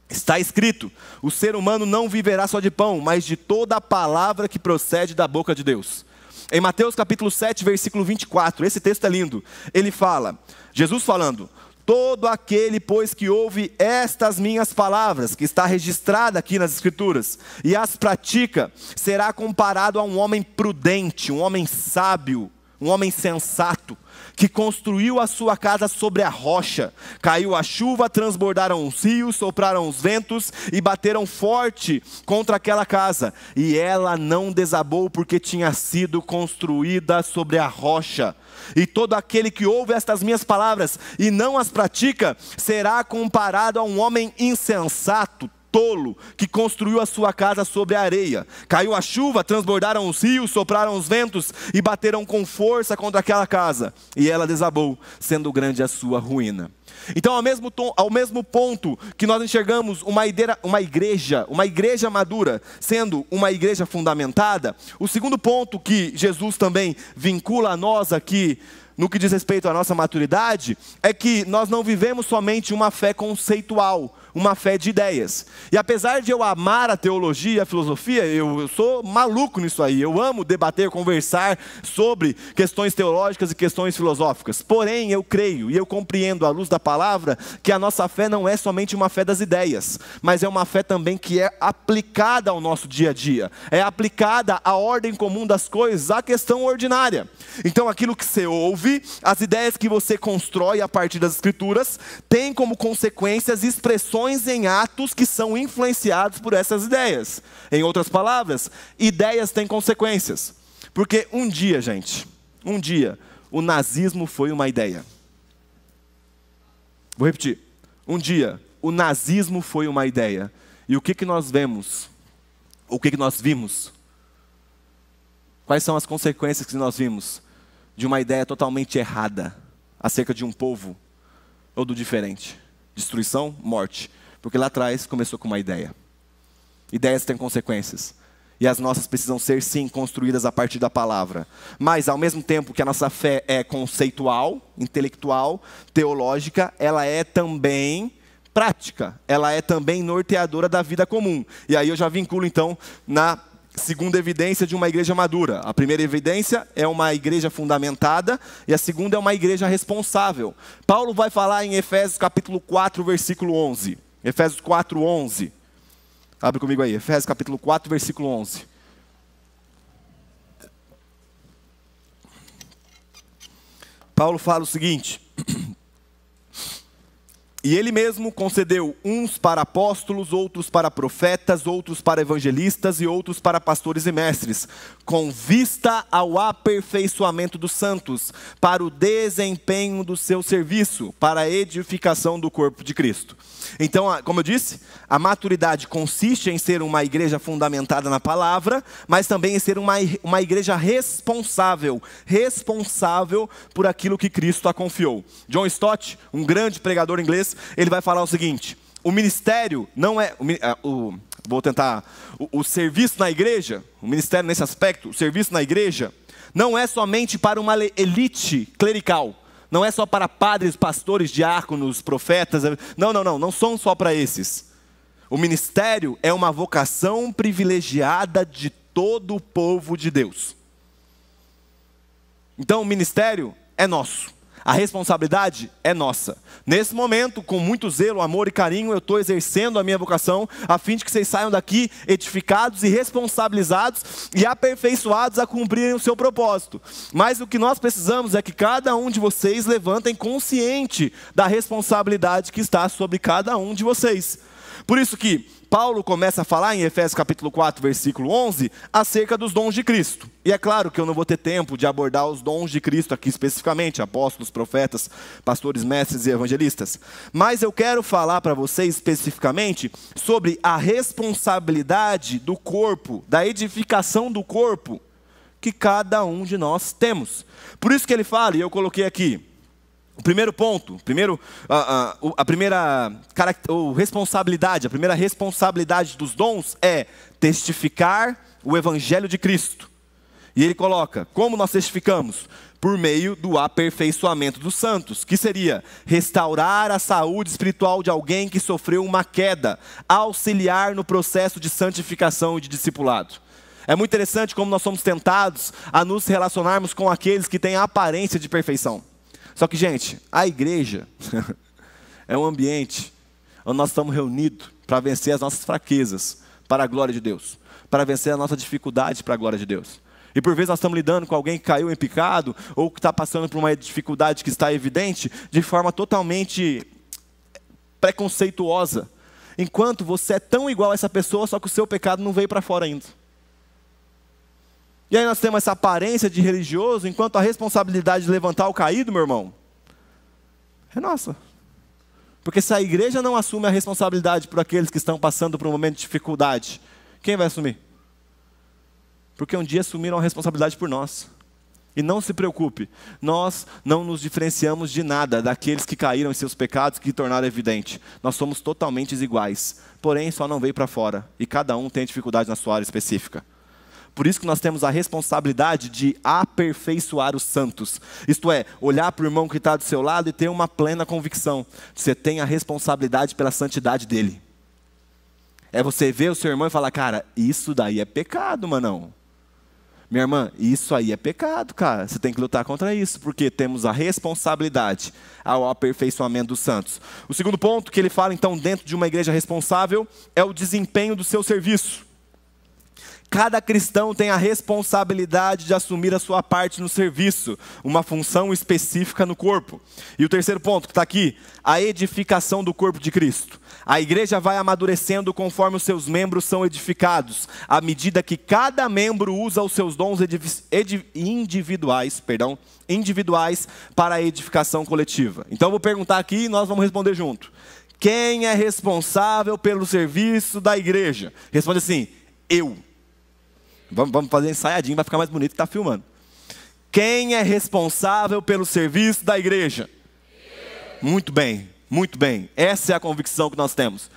está escrito, o ser humano não viverá só de pão, mas de toda a palavra que procede da boca de Deus. Em Mateus capítulo 7, versículo 24, esse texto é lindo. Ele fala, Jesus falando, todo aquele, pois, que ouve estas minhas palavras, que está registrada aqui nas Escrituras, e as pratica, será comparado a um homem prudente, um homem sábio, um homem sensato, que construiu a sua casa sobre a rocha. Caiu a chuva, transbordaram os rios, sopraram os ventos e bateram forte contra aquela casa. E ela não desabou porque tinha sido construída sobre a rocha. E todo aquele que ouve estas minhas palavras e não as pratica, será comparado a um homem insensato, tolo, que construiu a sua casa sobre a areia. Caiu a chuva, transbordaram os rios, sopraram os ventos e bateram com força contra aquela casa. E ela desabou, sendo grande a sua ruína. Então, ao mesmo ponto que nós enxergamos uma igreja madura sendo uma igreja fundamentada, o segundo ponto que Jesus também vincula a nós aqui, no que diz respeito à nossa maturidade, é que nós não vivemos somente uma fé conceitual, uma fé de ideias. E apesar de eu amar a teologia e a filosofia, eu sou maluco nisso aí. Eu amo debater, conversar sobre questões teológicas e questões filosóficas. Porém, eu creio e eu compreendo à luz da palavra que a nossa fé não é somente uma fé das ideias, mas é uma fé também que é aplicada ao nosso dia a dia. É aplicada à ordem comum das coisas, à questão ordinária. Então, aquilo que você ouve, as ideias que você constrói a partir das Escrituras, tem como consequências expressões em atos que são influenciados por essas ideias. Em outras palavras, ideias têm consequências. Porque um dia, gente, o nazismo foi uma ideia. Vou repetir. Um dia, o nazismo foi uma ideia. E o que nós vemos? O que nós vimos? Quais são as consequências que nós vimos de uma ideia totalmente errada acerca de um povo ou do diferente? Destruição, morte. Porque lá atrás começou com uma ideia. Ideias têm consequências. E as nossas precisam ser, sim, construídas a partir da palavra. Mas, ao mesmo tempo que a nossa fé é conceitual, intelectual, teológica, ela é também prática. Ela é também norteadora da vida comum. E aí eu já vinculo, então, na segunda evidência de uma igreja madura. A primeira evidência é uma igreja fundamentada e a segunda é uma igreja responsável. Paulo vai falar em Efésios capítulo 4, versículo 11. Efésios 4, 11. Abre comigo aí, Efésios capítulo 4, versículo 11. Paulo fala o seguinte: e ele mesmo concedeu uns para apóstolos, outros para profetas, outros para evangelistas e outros para pastores e mestres, com vista ao aperfeiçoamento dos santos, para o desempenho do seu serviço, para a edificação do corpo de Cristo. Então, como eu disse, a maturidade consiste em ser uma igreja fundamentada na palavra, mas também em ser uma igreja responsável por aquilo que Cristo a confiou. John Stott, um grande pregador inglês, ele vai falar o seguinte: o ministério não é... O serviço na igreja, o ministério nesse aspecto, o serviço na igreja, não é somente para uma elite clerical. Não é só para padres, pastores, diáconos, profetas. Não são só para esses. O ministério é uma vocação privilegiada de todo o povo de Deus. Então o ministério é nosso. A responsabilidade é nossa. Nesse momento, com muito zelo, amor e carinho, eu estou exercendo a minha vocação, a fim de que vocês saiam daqui edificados e responsabilizados e aperfeiçoados a cumprirem o seu propósito. Mas o que nós precisamos é que cada um de vocês levantem consciente da responsabilidade que está sobre cada um de vocês. Por isso que Paulo começa a falar em Efésios capítulo 4, versículo 11, acerca dos dons de Cristo. E é claro que eu não vou ter tempo de abordar os dons de Cristo aqui especificamente, apóstolos, profetas, pastores, mestres e evangelistas. Mas eu quero falar para vocês especificamente sobre a responsabilidade do corpo, da edificação do corpo, que cada um de nós temos. Por isso que ele fala, e eu coloquei aqui, o primeiro ponto, a primeira responsabilidade dos dons é testificar o evangelho de Cristo. E ele coloca, como nós testificamos? Por meio do aperfeiçoamento dos santos, que seria restaurar a saúde espiritual de alguém que sofreu uma queda, auxiliar no processo de santificação e de discipulado. É muito interessante como nós somos tentados a nos relacionarmos com aqueles que têm a aparência de perfeição. Só que, gente, a igreja é um ambiente onde nós estamos reunidos para vencer as nossas fraquezas para a glória de Deus, para vencer a nossa dificuldade para a glória de Deus. E por vezes nós estamos lidando com alguém que caiu em pecado ou que está passando por uma dificuldade que está evidente de forma totalmente preconceituosa, enquanto você é tão igual a essa pessoa, só que o seu pecado não veio para fora ainda. E aí nós temos essa aparência de religioso, enquanto a responsabilidade de levantar o caído, meu irmão, é nossa. Porque se a igreja não assume a responsabilidade por aqueles que estão passando por um momento de dificuldade, quem vai assumir? Porque um dia assumiram a responsabilidade por nós. E não se preocupe, nós não nos diferenciamos de nada daqueles que caíram em seus pecados, que tornaram evidente. Nós somos totalmente iguais, porém só não veio para fora. E cada um tem dificuldade na sua área específica. Por isso que nós temos a responsabilidade de aperfeiçoar os santos. Isto é, olhar para o irmão que está do seu lado e ter uma plena convicção. Você tem a responsabilidade pela santidade dele. É você ver o seu irmão e falar, cara, isso daí é pecado, manão. Minha irmã, isso aí é pecado, cara. Você tem que lutar contra isso, porque temos a responsabilidade ao aperfeiçoamento dos santos. O segundo ponto que ele fala, então, dentro de uma igreja responsável, é o desempenho do seu serviço. Cada cristão tem a responsabilidade de assumir a sua parte no serviço, uma função específica no corpo. E o terceiro ponto que está aqui, a edificação do corpo de Cristo. A igreja vai amadurecendo conforme os seus membros são edificados, à medida que cada membro usa os seus dons individuais para a edificação coletiva. Então eu vou perguntar aqui e nós vamos responder junto. Quem é responsável pelo serviço da igreja? Responde assim, eu. Vamos fazer ensaiadinho, vai ficar mais bonito que está filmando. Quem é responsável pelo serviço da igreja? Muito bem, muito bem. Essa é a convicção que nós temos.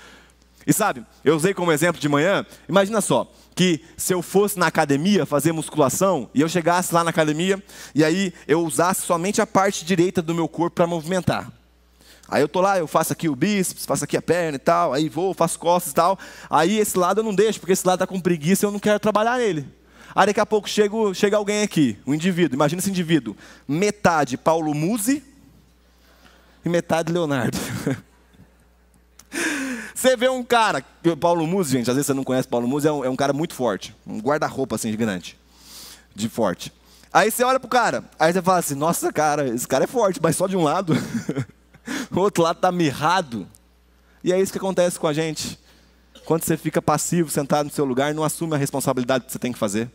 E sabe, eu usei como exemplo de manhã, imagina só, que se eu fosse na academia fazer musculação, e eu chegasse lá na academia, e aí eu usasse somente a parte direita do meu corpo para movimentar. Aí eu tô lá, eu faço aqui o bíceps, faço aqui a perna e tal, aí vou, faço costas e tal. Aí esse lado eu não deixo, porque esse lado tá com preguiça e eu não quero trabalhar nele. Aí daqui a pouco chega alguém aqui, um indivíduo, imagina esse indivíduo, metade Paulo Musi e metade Leonardo. Você vê um cara, Paulo Musi, gente, às vezes você não conhece Paulo Musi, é um cara muito forte, um guarda-roupa assim gigante, de forte. Aí você olha pro cara, aí você fala assim, nossa cara, esse cara é forte, mas só de um lado. O outro lado está mirrado. E é isso que acontece com a gente. Quando você fica passivo, sentado no seu lugar, não assume a responsabilidade que você tem que fazer.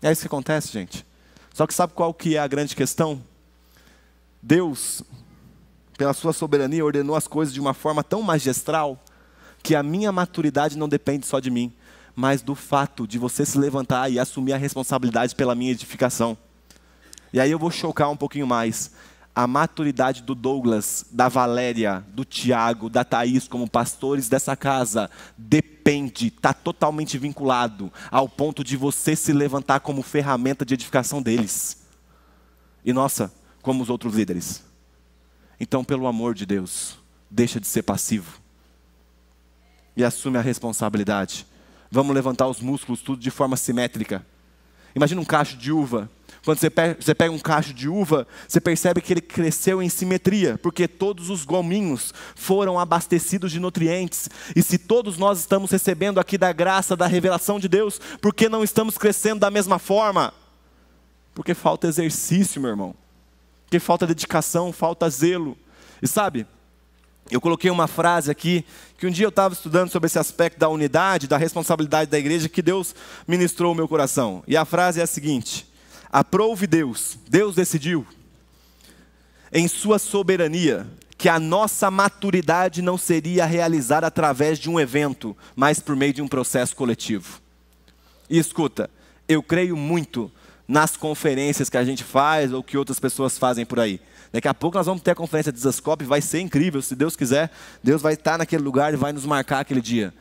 É isso que acontece, gente. Só que sabe qual que é a grande questão? Deus, pela sua soberania, ordenou as coisas de uma forma tão magistral que a minha maturidade não depende só de mim, mas do fato de você se levantar e assumir a responsabilidade pela minha edificação. E aí eu vou chocar um pouquinho mais. A maturidade do Douglas, da Valéria, do Tiago, da Thaís como pastores dessa casa depende, está totalmente vinculado ao ponto de você se levantar como ferramenta de edificação deles. E nossa, como os outros líderes. Então, pelo amor de Deus, deixa de ser passivo. E assume a responsabilidade. Vamos levantar os músculos tudo de forma simétrica. Imagina um cacho de uva. Quando você pega um cacho de uva, você percebe que ele cresceu em simetria, porque todos os gominhos foram abastecidos de nutrientes. E se todos nós estamos recebendo aqui da graça, da revelação de Deus, por que não estamos crescendo da mesma forma? Porque falta exercício, meu irmão. Porque falta dedicação, falta zelo. E sabe, eu coloquei uma frase aqui, que um dia eu estava estudando sobre esse aspecto da unidade, da responsabilidade da igreja, que Deus ministrou o meu coração. E a frase é a seguinte: aprove Deus, Deus decidiu, em sua soberania, que a nossa maturidade não seria realizada através de um evento, mas por meio de um processo coletivo. E escuta, eu creio muito nas conferências que a gente faz ou que outras pessoas fazem por aí. Daqui a pouco nós vamos ter a conferência de Zascope, vai ser incrível, se Deus quiser, Deus vai estar naquele lugar e vai nos marcar aquele dia.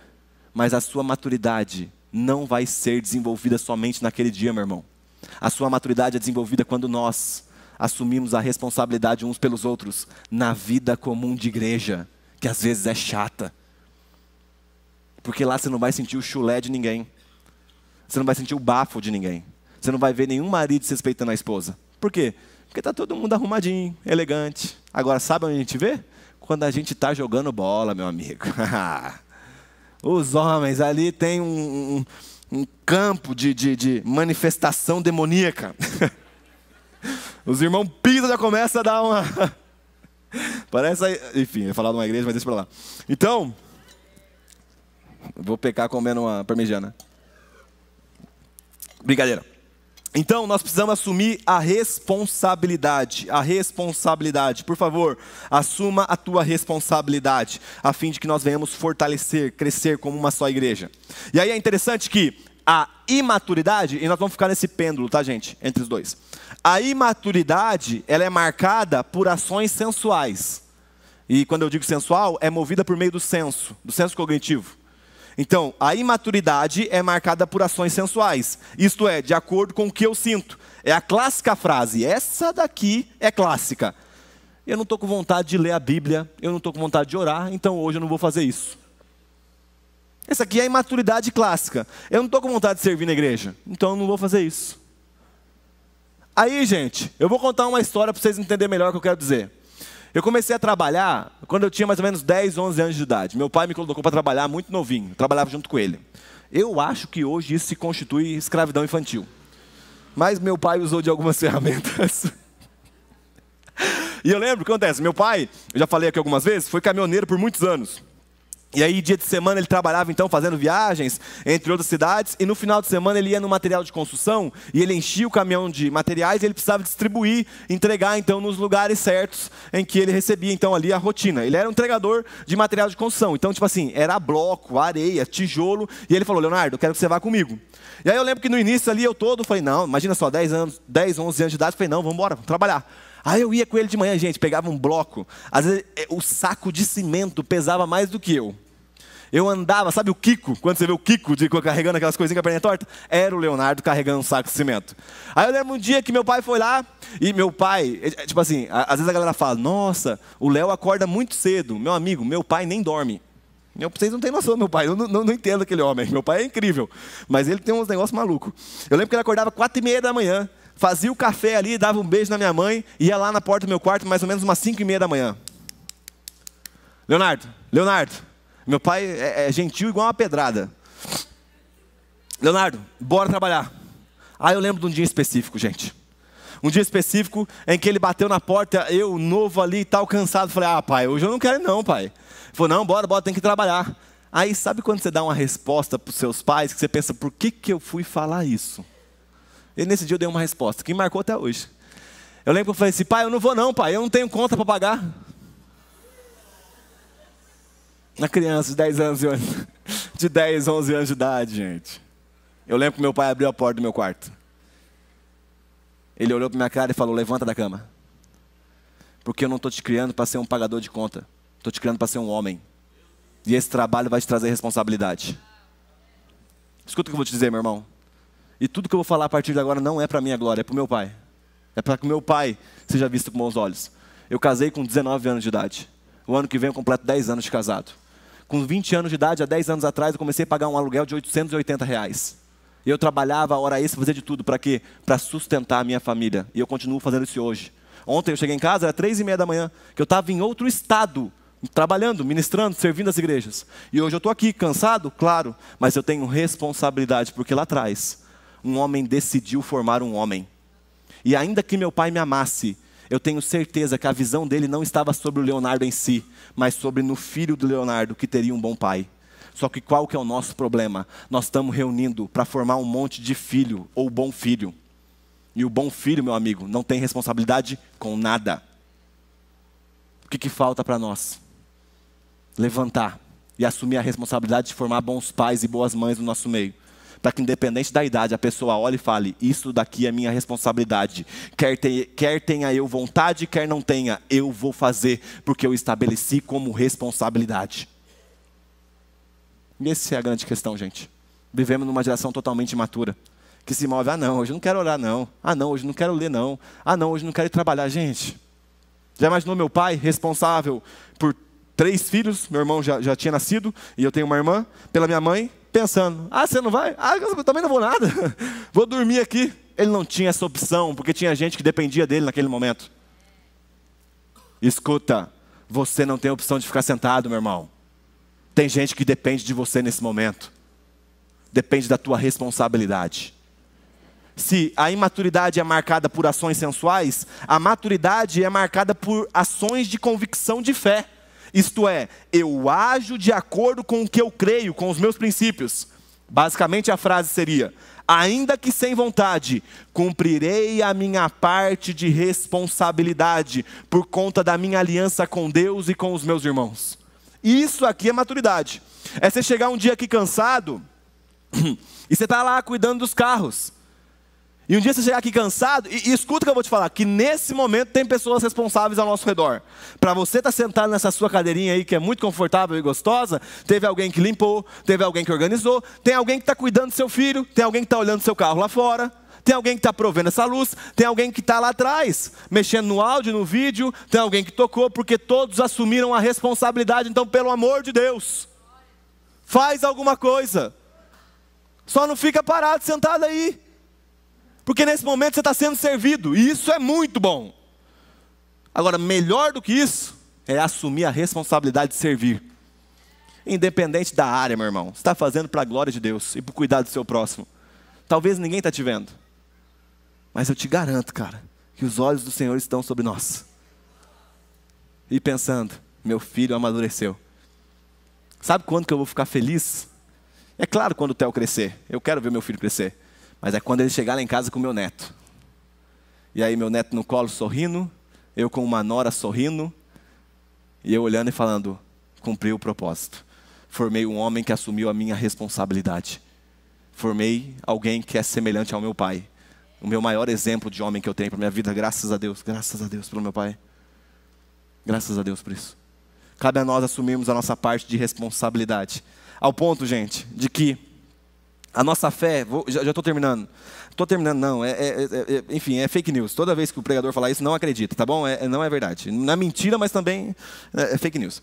Mas a sua maturidade não vai ser desenvolvida somente naquele dia, meu irmão. A sua maturidade é desenvolvida quando nós assumimos a responsabilidade uns pelos outros na vida comum de igreja, que às vezes é chata. Porque lá você não vai sentir o chulé de ninguém. Você não vai sentir o bafo de ninguém. Você não vai ver nenhum marido se respeitando a esposa. Por quê? Porque está todo mundo arrumadinho, elegante. Agora, sabe onde a gente vê? Quando a gente está jogando bola, meu amigo. Os homens ali têm um campo de manifestação demoníaca. Os irmãos pisam, já começa a dar uma... Parece aí... Enfim, eu ia falar de uma igreja, mas deixa pra lá. Então, vou pecar comendo uma parmegiana. Brincadeira. Então, nós precisamos assumir a responsabilidade. A responsabilidade. Por favor, assuma a tua responsabilidade, a fim de que nós venhamos fortalecer, crescer como uma só igreja. E aí é interessante que a imaturidade, e nós vamos ficar nesse pêndulo, tá, gente? Entre os dois. A imaturidade, ela é marcada por ações sensuais. E quando eu digo sensual, é movida por meio do senso cognitivo. Então, a imaturidade é marcada por ações sensuais. Isto é, de acordo com o que eu sinto. É a clássica frase. Essa daqui é clássica. Eu não estou com vontade de ler a Bíblia. Eu não estou com vontade de orar. Então hoje eu não vou fazer isso. Essa aqui é a imaturidade clássica. Eu não estou com vontade de servir na igreja. Então eu não vou fazer isso. Aí, gente, eu vou contar uma história para vocês entenderem melhor o que eu quero dizer. Eu comecei a trabalhar quando eu tinha mais ou menos 10, 11 anos de idade. Meu pai me colocou para trabalhar muito novinho. Eu trabalhava junto com ele. Eu acho que hoje isso se constitui escravidão infantil. Mas meu pai usou de algumas ferramentas. E eu lembro o que acontece. Meu pai, eu já falei aqui algumas vezes, foi caminhoneiro por muitos anos. E aí, dia de semana, ele trabalhava, então, fazendo viagens entre outras cidades. E no final de semana, ele ia no material de construção. E ele enchia o caminhão de materiais e ele precisava distribuir, entregar, então, nos lugares certos em que ele recebia, então, ali a rotina. Ele era um entregador de material de construção. Então, tipo assim, era bloco, areia, tijolo. E ele falou, Leonardo, eu quero que você vá comigo. E aí eu lembro que no início ali, eu falei, não, imagina só, 10, 11 anos de idade. Eu falei, não, vamos embora, vamos trabalhar. Aí eu ia com ele de manhã, gente, pegava um bloco. Às vezes o saco de cimento pesava mais do que eu. Eu andava, sabe o Kiko? Quando você vê o Kiko carregando aquelas coisinhas com a perna torta? Era o Leonardo carregando um saco de cimento. Aí eu lembro um dia que meu pai foi lá, e meu pai, tipo assim, às vezes a galera fala, nossa, o Léo acorda muito cedo. Meu amigo, meu pai nem dorme. Vocês não têm noção do meu pai, eu não entendo aquele homem. Meu pai é incrível, mas ele tem uns negócios malucos. Eu lembro que ele acordava 4h30 da manhã, fazia o café ali, dava um beijo na minha mãe, ia lá na porta do meu quarto mais ou menos umas 5h30 da manhã. Leonardo, meu pai é gentil igual uma pedrada. Leonardo, bora trabalhar. Aí eu lembro de um dia específico, gente. Um dia específico em que ele bateu na porta, eu novo ali e tal, cansado. Falei, pai, hoje eu não quero não, pai. Ele falou, não, bora, tem que trabalhar. Aí sabe quando você dá uma resposta para os seus pais, que você pensa, por que eu fui falar isso? E nesse dia eu dei uma resposta, que me marcou até hoje. Eu lembro que eu falei assim, pai, eu não vou não, pai, eu não tenho conta para pagar. Na criança de 10, 11 anos de idade, gente. Eu lembro que meu pai abriu a porta do meu quarto. Ele olhou para minha cara e falou, levanta da cama. Porque eu não estou te criando para ser um pagador de conta. Estou te criando para ser um homem. E esse trabalho vai te trazer responsabilidade. Escuta o que eu vou te dizer, meu irmão. E tudo que eu vou falar a partir de agora não é para minha glória, é para o meu pai. É para que o meu pai seja visto com bons olhos. Eu casei com 19 anos de idade. O ano que vem eu completo 10 anos de casado. Com 20 anos de idade, há 10 anos atrás, eu comecei a pagar um aluguel de R$880. E eu trabalhava a hora extra, fazia de tudo. Para quê? Para sustentar a minha família. E eu continuo fazendo isso hoje. Ontem eu cheguei em casa, era 3h30 da manhã, que eu estava em outro estado, trabalhando, ministrando, servindo as igrejas. E hoje eu estou aqui, cansado? Claro. Mas eu tenho responsabilidade, porque lá atrás, um homem decidiu formar um homem. E ainda que meu pai me amasse, eu tenho certeza que a visão dele não estava sobre o Leonardo em si, mas sobre no filho do Leonardo, que teria um bom pai. Só que qual que é o nosso problema? Nós estamos reunindo para formar um monte de filho, ou bom filho. E o bom filho, meu amigo, não tem responsabilidade com nada. O que falta para nós? Levantar e assumir a responsabilidade de formar bons pais e boas mães no nosso meio. Para que independente da idade, a pessoa olhe e fale, isso daqui é minha responsabilidade. Quer tenha eu vontade, quer não tenha, eu vou fazer, porque eu estabeleci como responsabilidade. E essa é a grande questão, gente. Vivemos numa geração totalmente imatura, que se move, não, hoje eu não quero orar não. Não, hoje eu não quero ler não. Não, hoje eu não quero ir trabalhar. Gente, já imaginou meu pai responsável por 3 filhos, meu irmão já tinha nascido, e eu tenho uma irmã, pela minha mãe, pensando, você não vai? Eu também não vou nada, vou dormir aqui. Ele não tinha essa opção, porque tinha gente que dependia dele naquele momento. Escuta, você não tem opção de ficar sentado, meu irmão. Tem gente que depende de você nesse momento. Depende da tua responsabilidade. Se a imaturidade é marcada por ações sensuais, a maturidade é marcada por ações de convicção de fé. Isto é, eu ajo de acordo com o que eu creio, com os meus princípios. Basicamente a frase seria, ainda que sem vontade, cumprirei a minha parte de responsabilidade por conta da minha aliança com Deus e com os meus irmãos. Isso aqui é maturidade. É você chegar um dia aqui cansado e você está lá cuidando dos carros. E um dia você chegar aqui cansado, e escuta o que eu vou te falar, que nesse momento tem pessoas responsáveis ao nosso redor. Para você estar sentado nessa sua cadeirinha aí, que é muito confortável e gostosa, teve alguém que limpou, teve alguém que organizou, tem alguém que está cuidando do seu filho, tem alguém que está olhando o seu carro lá fora, tem alguém que está provendo essa luz, tem alguém que está lá atrás, mexendo no áudio, no vídeo, tem alguém que tocou, porque todos assumiram a responsabilidade. Então, pelo amor de Deus, faz alguma coisa. Só não fica parado, sentado aí. Porque nesse momento você está sendo servido, e isso é muito bom. Agora, melhor do que isso, é assumir a responsabilidade de servir. Independente da área, meu irmão. Você está fazendo para a glória de Deus e para o cuidado do seu próximo. Talvez ninguém está te vendo. Mas eu te garanto, cara, que os olhos do Senhor estão sobre nós. E pensando, meu filho amadureceu. Sabe quando que eu vou ficar feliz? É claro quando o Theo crescer. Eu quero ver meu filho crescer. Mas é quando ele chegar lá em casa com o meu neto. E aí meu neto no colo sorrindo, eu com uma nora sorrindo, e eu olhando e falando, cumpri o propósito. Formei um homem que assumiu a minha responsabilidade. Formei alguém que é semelhante ao meu pai. O meu maior exemplo de homem que eu tenho para minha vida, graças a Deus pelo meu pai. Graças a Deus por isso. Cabe a nós assumirmos a nossa parte de responsabilidade. Ao ponto, gente, de que a nossa fé, já estou terminando. Estou terminando, não. Enfim, é fake news. Toda vez que o pregador falar isso, não acredita, tá bom? Não é verdade. Não é mentira, mas também é fake news.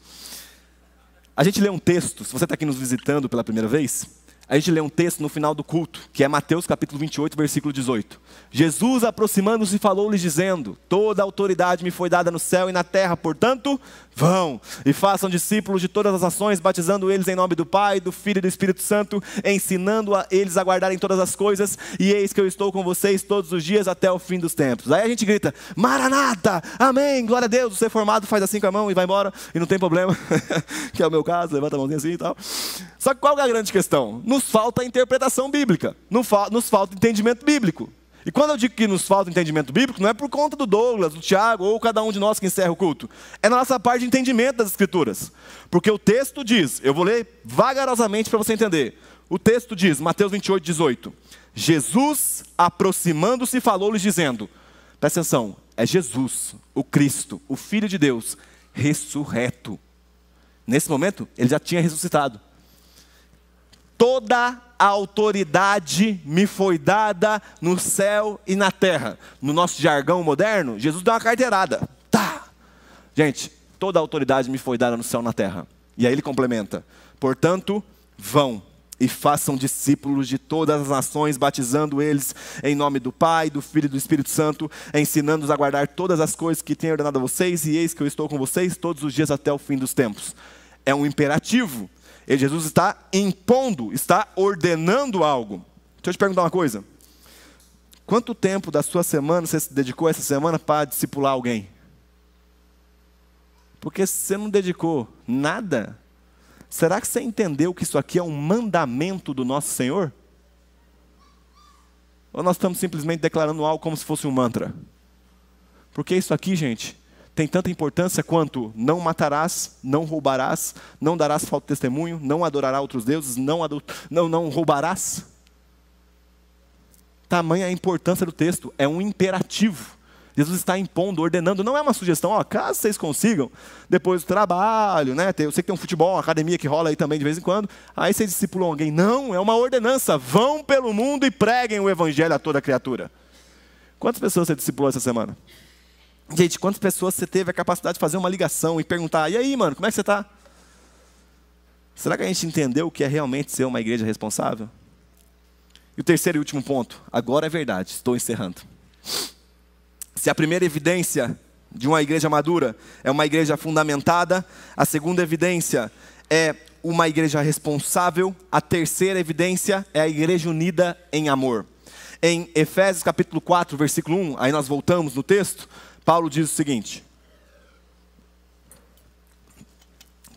A gente lê um texto, se você está aqui nos visitando pela primeira vez, a gente lê um texto no final do culto, que é Mateus capítulo 28, versículo 18. Jesus, aproximando-se, falou-lhes dizendo, toda a autoridade me foi dada no céu e na terra, portanto, vão e façam discípulos de todas as nações, batizando eles em nome do Pai, do Filho e do Espírito Santo, ensinando a eles a guardarem todas as coisas, e eis que eu estou com vocês todos os dias até o fim dos tempos. Aí a gente grita, Maranata, amém, glória a Deus, você formado faz assim com a mão e vai embora, e não tem problema, que é o meu caso, levanta a mãozinha assim e tal. Só que qual é a grande questão? Nos falta a interpretação bíblica, nos falta entendimento bíblico. E quando eu digo que nos falta entendimento bíblico, não é por conta do Douglas, do Tiago, ou cada um de nós que encerra o culto. É na nossa parte de entendimento das Escrituras. Porque o texto diz, eu vou ler vagarosamente para você entender. O texto diz, Mateus 28, 18. Jesus, aproximando-se, falou-lhes dizendo, presta atenção, é Jesus, o Cristo, o Filho de Deus, ressurreto. Nesse momento, ele já tinha ressuscitado. Toda a autoridade me foi dada no céu e na terra. No nosso jargão moderno, Jesus dá uma carteirada. Tá. Gente, toda a autoridade me foi dada no céu e na terra. E aí ele complementa. Portanto, vão e façam discípulos de todas as nações, batizando eles em nome do Pai, do Filho e do Espírito Santo, ensinando-os a guardar todas as coisas que tenho ordenado a vocês, e eis que eu estou com vocês todos os dias até o fim dos tempos. É um imperativo. E Jesus está impondo, está ordenando algo. Deixa eu te perguntar uma coisa. Quanto tempo da sua semana você se dedicou essa semana para discipular alguém? Porque se você não dedicou nada, será que você entendeu que isso aqui é um mandamento do nosso Senhor? Ou nós estamos simplesmente declarando algo como se fosse um mantra? Porque isso aqui, gente, tem tanta importância quanto não matarás, não roubarás, não darás falso testemunho, não adorarás outros deuses, não roubarás. Tamanha a importância do texto, é um imperativo. Jesus está impondo, ordenando, não é uma sugestão, ó, caso vocês consigam, depois do trabalho, né? Eu sei que tem um futebol, uma academia que rola aí também de vez em quando, aí vocês discipulam alguém. Não, é uma ordenança, vão pelo mundo e preguem o evangelho a toda criatura. Quantas pessoas você discipulou essa semana? Gente, quantas pessoas você teve a capacidade de fazer uma ligação e perguntar, e aí, mano, como é que você está? Será que a gente entendeu o que é realmente ser uma igreja responsável? E o terceiro e último ponto, agora é verdade, estou encerrando. Se a primeira evidência de uma igreja madura é uma igreja fundamentada, a segunda evidência é uma igreja responsável, a terceira evidência é a igreja unida em amor. Em Efésios capítulo 4, versículo 1, aí nós voltamos no texto, Paulo diz o seguinte: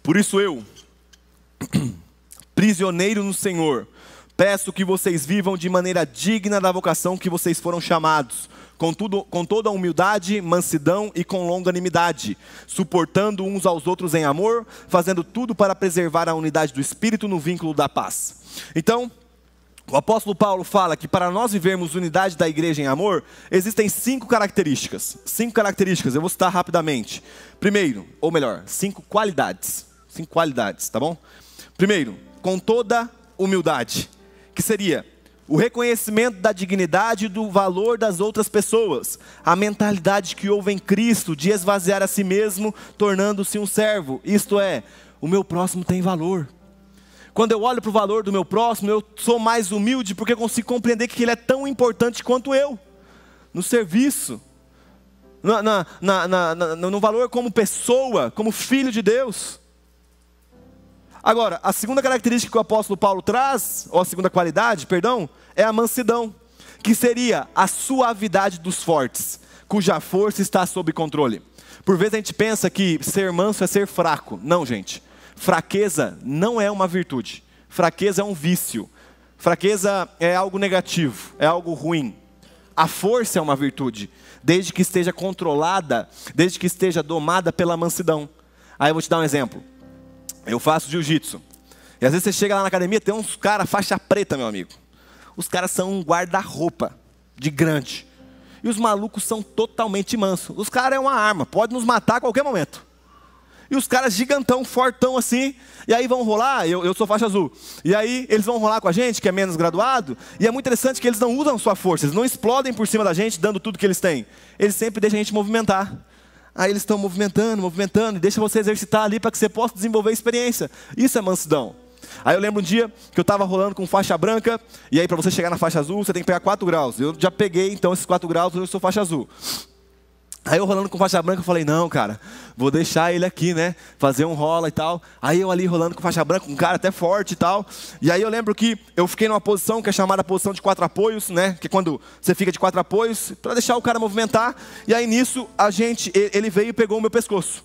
por isso eu, prisioneiro no Senhor, peço que vocês vivam de maneira digna da vocação que vocês foram chamados, com toda a humildade, mansidão e com longanimidade, suportando uns aos outros em amor, fazendo tudo para preservar a unidade do Espírito no vínculo da paz. Então, O apóstolo Paulo fala que para nós vivermos unidade da igreja em amor, existem 5 características. 5 características, eu vou citar rapidamente. Primeiro, ou melhor, 5 qualidades. 5 qualidades, tá bom? Primeiro, com toda humildade, que seria o reconhecimento da dignidade e do valor das outras pessoas. A mentalidade que houve em Cristo de esvaziar a si mesmo, tornando-se um servo. Isto é, o meu próximo tem valor. Quando eu olho para o valor do meu próximo, eu sou mais humilde porque eu consigo compreender que ele é tão importante quanto eu. No serviço, no valor como pessoa, como filho de Deus. Agora, a segunda característica que o apóstolo Paulo traz, ou a segunda qualidade, perdão, é a mansidão, que seria a suavidade dos fortes, cuja força está sob controle. Por vezes a gente pensa que ser manso é ser fraco. Não, gente. Fraqueza não é uma virtude. Fraqueza é um vício. Fraqueza é algo negativo, é algo ruim. A força é uma virtude, desde que esteja controlada, desde que esteja domada pela mansidão. Aí eu vou te dar um exemplo. Eu faço jiu-jitsu. E às vezes você chega lá na academia, tem uns caras faixa preta, meu amigo. Os caras são um guarda-roupa de grande. E os malucos são totalmente mansos. Os caras é uma arma, pode nos matar a qualquer momento. E os caras gigantão, fortão assim, e aí vão rolar, eu sou faixa azul. E aí eles vão rolar com a gente, que é menos graduado, e é muito interessante que eles não usam sua força, eles não explodem por cima da gente, dando tudo que eles têm. Eles sempre deixam a gente movimentar. Aí eles estão movimentando, e deixa você exercitar ali para que você possa desenvolver experiência. Isso é mansidão. Aí eu lembro um dia que eu estava rolando com faixa branca, e aí para você chegar na faixa azul, você tem que pegar 4 graus. Eu já peguei então esses 4 graus, hoje eu sou faixa azul. Aí eu rolando com faixa branca, eu falei, não, cara, vou deixar ele aqui, né, fazer um rola e tal. Aí eu ali rolando com faixa branca, um cara até forte e tal. E aí eu lembro que eu fiquei numa posição que é chamada posição de 4 apoios, né, que é quando você fica de 4 apoios, para deixar o cara movimentar. E aí nisso, ele veio e pegou o meu pescoço.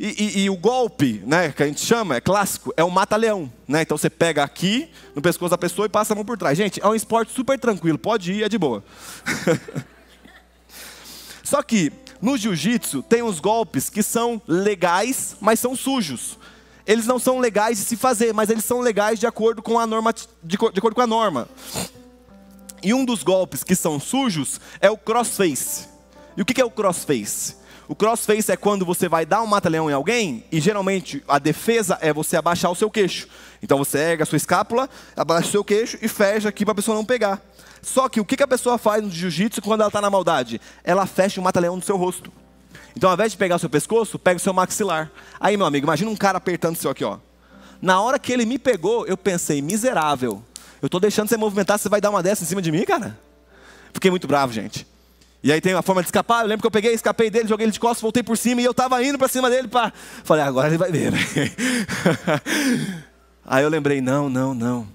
E o golpe, né, que a gente chama, é clássico, é o mata-leão, né? Então você pega aqui, no pescoço da pessoa e passa a mão por trás. Gente, é um esporte super tranquilo, pode ir, é de boa. Só que no jiu-jitsu tem uns golpes que são legais, mas são sujos. Eles não são legais de se fazer, mas eles são legais de acordo com a norma. De acordo com a norma. E um dos golpes que são sujos é o crossface. E o que é o crossface? O crossface é quando você vai dar um mata-leão em alguém e geralmente a defesa é você abaixar o seu queixo. Então você ergue a sua escápula, abaixa o seu queixo e fecha aqui para a pessoa não pegar. Só que o que a pessoa faz no jiu-jitsu quando ela está na maldade? Ela fecha o mata-leão no seu rosto. Então ao invés de pegar o seu pescoço, pega o seu maxilar. Aí meu amigo, imagina um cara apertando o seu aqui, ó. Na hora que ele me pegou, eu pensei, miserável. Eu estou deixando você movimentar, você vai dar uma dessa em cima de mim, cara? Fiquei muito bravo, gente. E aí tem uma forma de escapar, eu lembro que eu peguei, escapei dele, joguei ele de costas, voltei por cima e eu estava indo para cima dele para... Falei, agora ele vai ver. Aí eu lembrei, não.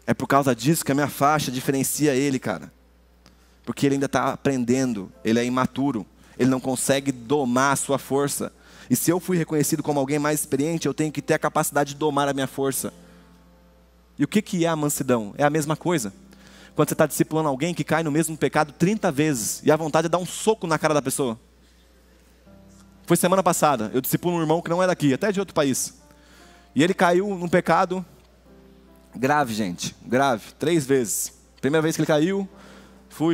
É por causa disso que a minha faixa diferencia ele, cara. Porque ele ainda está aprendendo, ele é imaturo, ele não consegue domar a sua força. E se eu fui reconhecido como alguém mais experiente, eu tenho que ter a capacidade de domar a minha força. E o que é a mansidão? É a mesma coisa. Quando você está discipulando alguém que cai no mesmo pecado 30 vezes, e a vontade é dar um soco na cara da pessoa. Foi semana passada, eu discipulo um irmão que não é daqui, até de outro país. E ele caiu num pecado grave, gente, grave, 3 vezes. Primeira vez que ele caiu,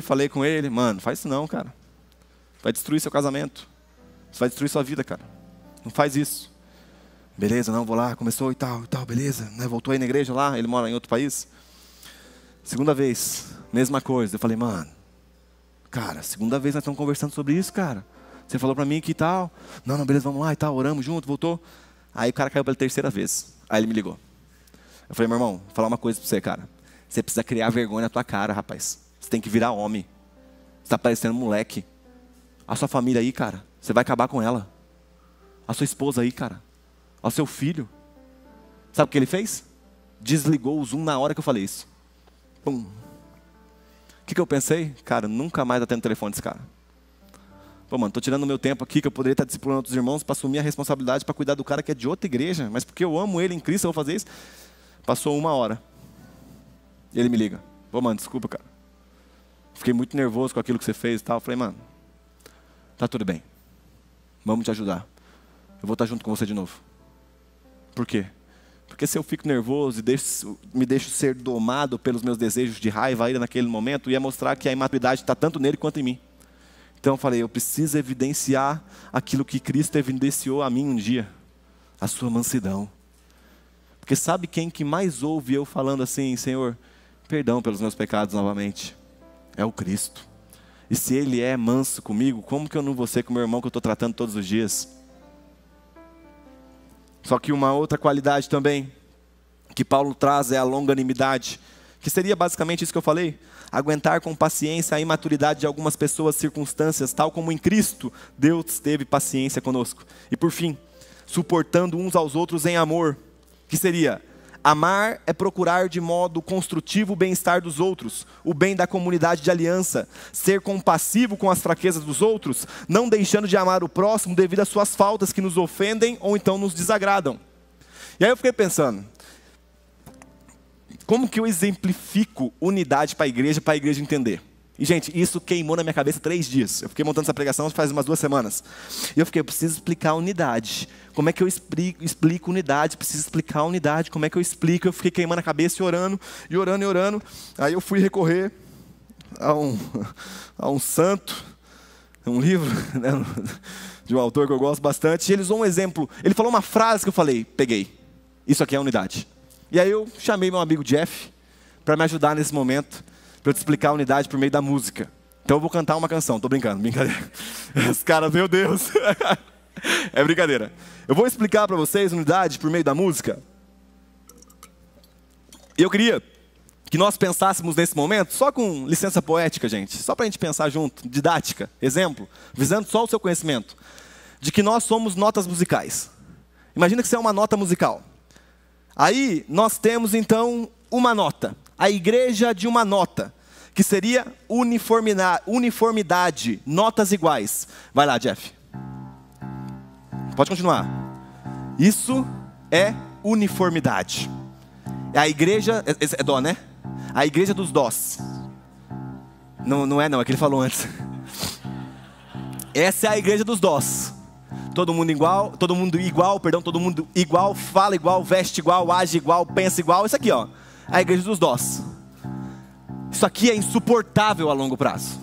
falei com ele, mano, faz isso não, cara. Vai destruir seu casamento. Você vai destruir sua vida, cara. Não faz isso. Beleza, não, vou lá, começou e tal, beleza. Né? Voltou aí na igreja lá, ele mora em outro país. Segunda vez, mesma coisa. Eu falei, mano, cara, segunda vez nós estamos conversando sobre isso, cara. Você falou pra mim que tal. Não, beleza, vamos lá e tal, oramos junto, voltou. Aí o cara caiu pela 3ª vez. Aí ele me ligou. Eu falei, meu irmão, vou falar uma coisa pra você, cara. Você precisa criar vergonha na tua cara, rapaz. Você tem que virar homem. Você tá parecendo moleque. A sua família aí, cara, você vai acabar com ela. A sua esposa aí, cara. Ao seu filho. Sabe o que ele fez? Desligou o Zoom na hora que eu falei isso. Pum. O que eu pensei? Cara, nunca mais atendo o telefone desse cara. Pô, mano, tô tirando o meu tempo aqui, que eu poderia estar discipulando outros irmãos para assumir a responsabilidade para cuidar do cara que é de outra igreja, mas porque eu amo ele em Cristo, eu vou fazer isso. Passou 1 hora. E ele me liga. Pô, mano, desculpa, cara. Fiquei muito nervoso com aquilo que você fez e tal. Eu falei, mano, tá tudo bem. Vamos te ajudar. Eu vou estar junto com você de novo. Por quê? Porque se eu fico nervoso e me deixo ser domado pelos meus desejos de raiva aí naquele momento, ia mostrar que a imaturidade está tanto nele quanto em mim. Então eu falei, eu preciso evidenciar aquilo que Cristo evidenciou a mim um dia. A sua mansidão. Porque sabe quem que mais ouve eu falando assim, Senhor, perdão pelos meus pecados novamente? É o Cristo. E se Ele é manso comigo, como que eu não vou ser com o meu irmão que eu estou tratando todos os dias? Só que uma outra qualidade também, que Paulo traz é a longanimidade, que seria basicamente isso que eu falei, aguentar com paciência a imaturidade de algumas pessoas, circunstâncias, tal como em Cristo, Deus teve paciência conosco. E por fim, suportando uns aos outros em amor, que seria, amar é procurar de modo construtivo o bem-estar dos outros, o bem da comunidade de aliança, ser compassivo com as fraquezas dos outros, não deixando de amar o próximo devido às suas faltas que nos ofendem ou então nos desagradam. E aí eu fiquei pensando, como que eu exemplifico unidade para a igreja entender? E gente, isso queimou na minha cabeça 3 dias. Eu fiquei montando essa pregação faz umas 2 semanas. E eu fiquei, eu preciso explicar a unidade. Como é que eu explico unidade? Preciso explicar a unidade. Como é que eu explico? Eu fiquei queimando a cabeça e orando. Aí eu fui recorrer a um santo, um livro, né, de um autor que eu gosto bastante. E ele usou um exemplo. Ele falou uma frase que eu falei, peguei. Isso aqui é unidade. E aí eu chamei meu amigo Jeff para me ajudar nesse momento, para eu te explicar a unidade por meio da música. Então eu vou cantar uma canção, tô brincando, brincadeira. Os caras, meu Deus, é brincadeira. Eu vou explicar para vocês unidade por meio da música. E eu queria que nós pensássemos nesse momento, só com licença poética, gente, só para a gente pensar junto, didática, exemplo, visando só o seu conhecimento, de que nós somos notas musicais. Imagina que você é uma nota musical. Aí nós temos então uma nota, a igreja de uma nota, que seria uniformidade, notas iguais. Vai lá, Jeff. Pode continuar. Isso é uniformidade. A igreja, é dó, né? A igreja dos dós. Não é que ele falou antes. Essa é a igreja dos dós. Todo mundo igual, todo mundo igual, fala igual, veste igual, age igual, pensa igual. Isso aqui, ó, a igreja dos dós. Isso aqui é insuportável a longo prazo.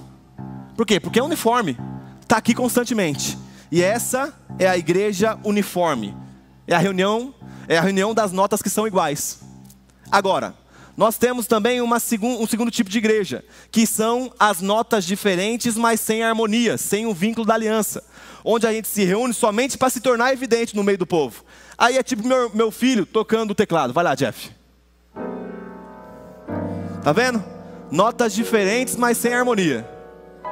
Por quê? Porque é uniforme, está aqui constantemente. E essa é a igreja uniforme. É a reunião das notas que são iguais. Agora, nós temos também um segundo tipo de igreja, que são as notas diferentes, mas sem harmonia, sem o vínculo da aliança, onde a gente se reúne somente para se tornar evidente no meio do povo. Aí é tipo meu filho tocando o teclado. Vai lá, Jeff. Tá vendo? Notas diferentes, mas sem harmonia.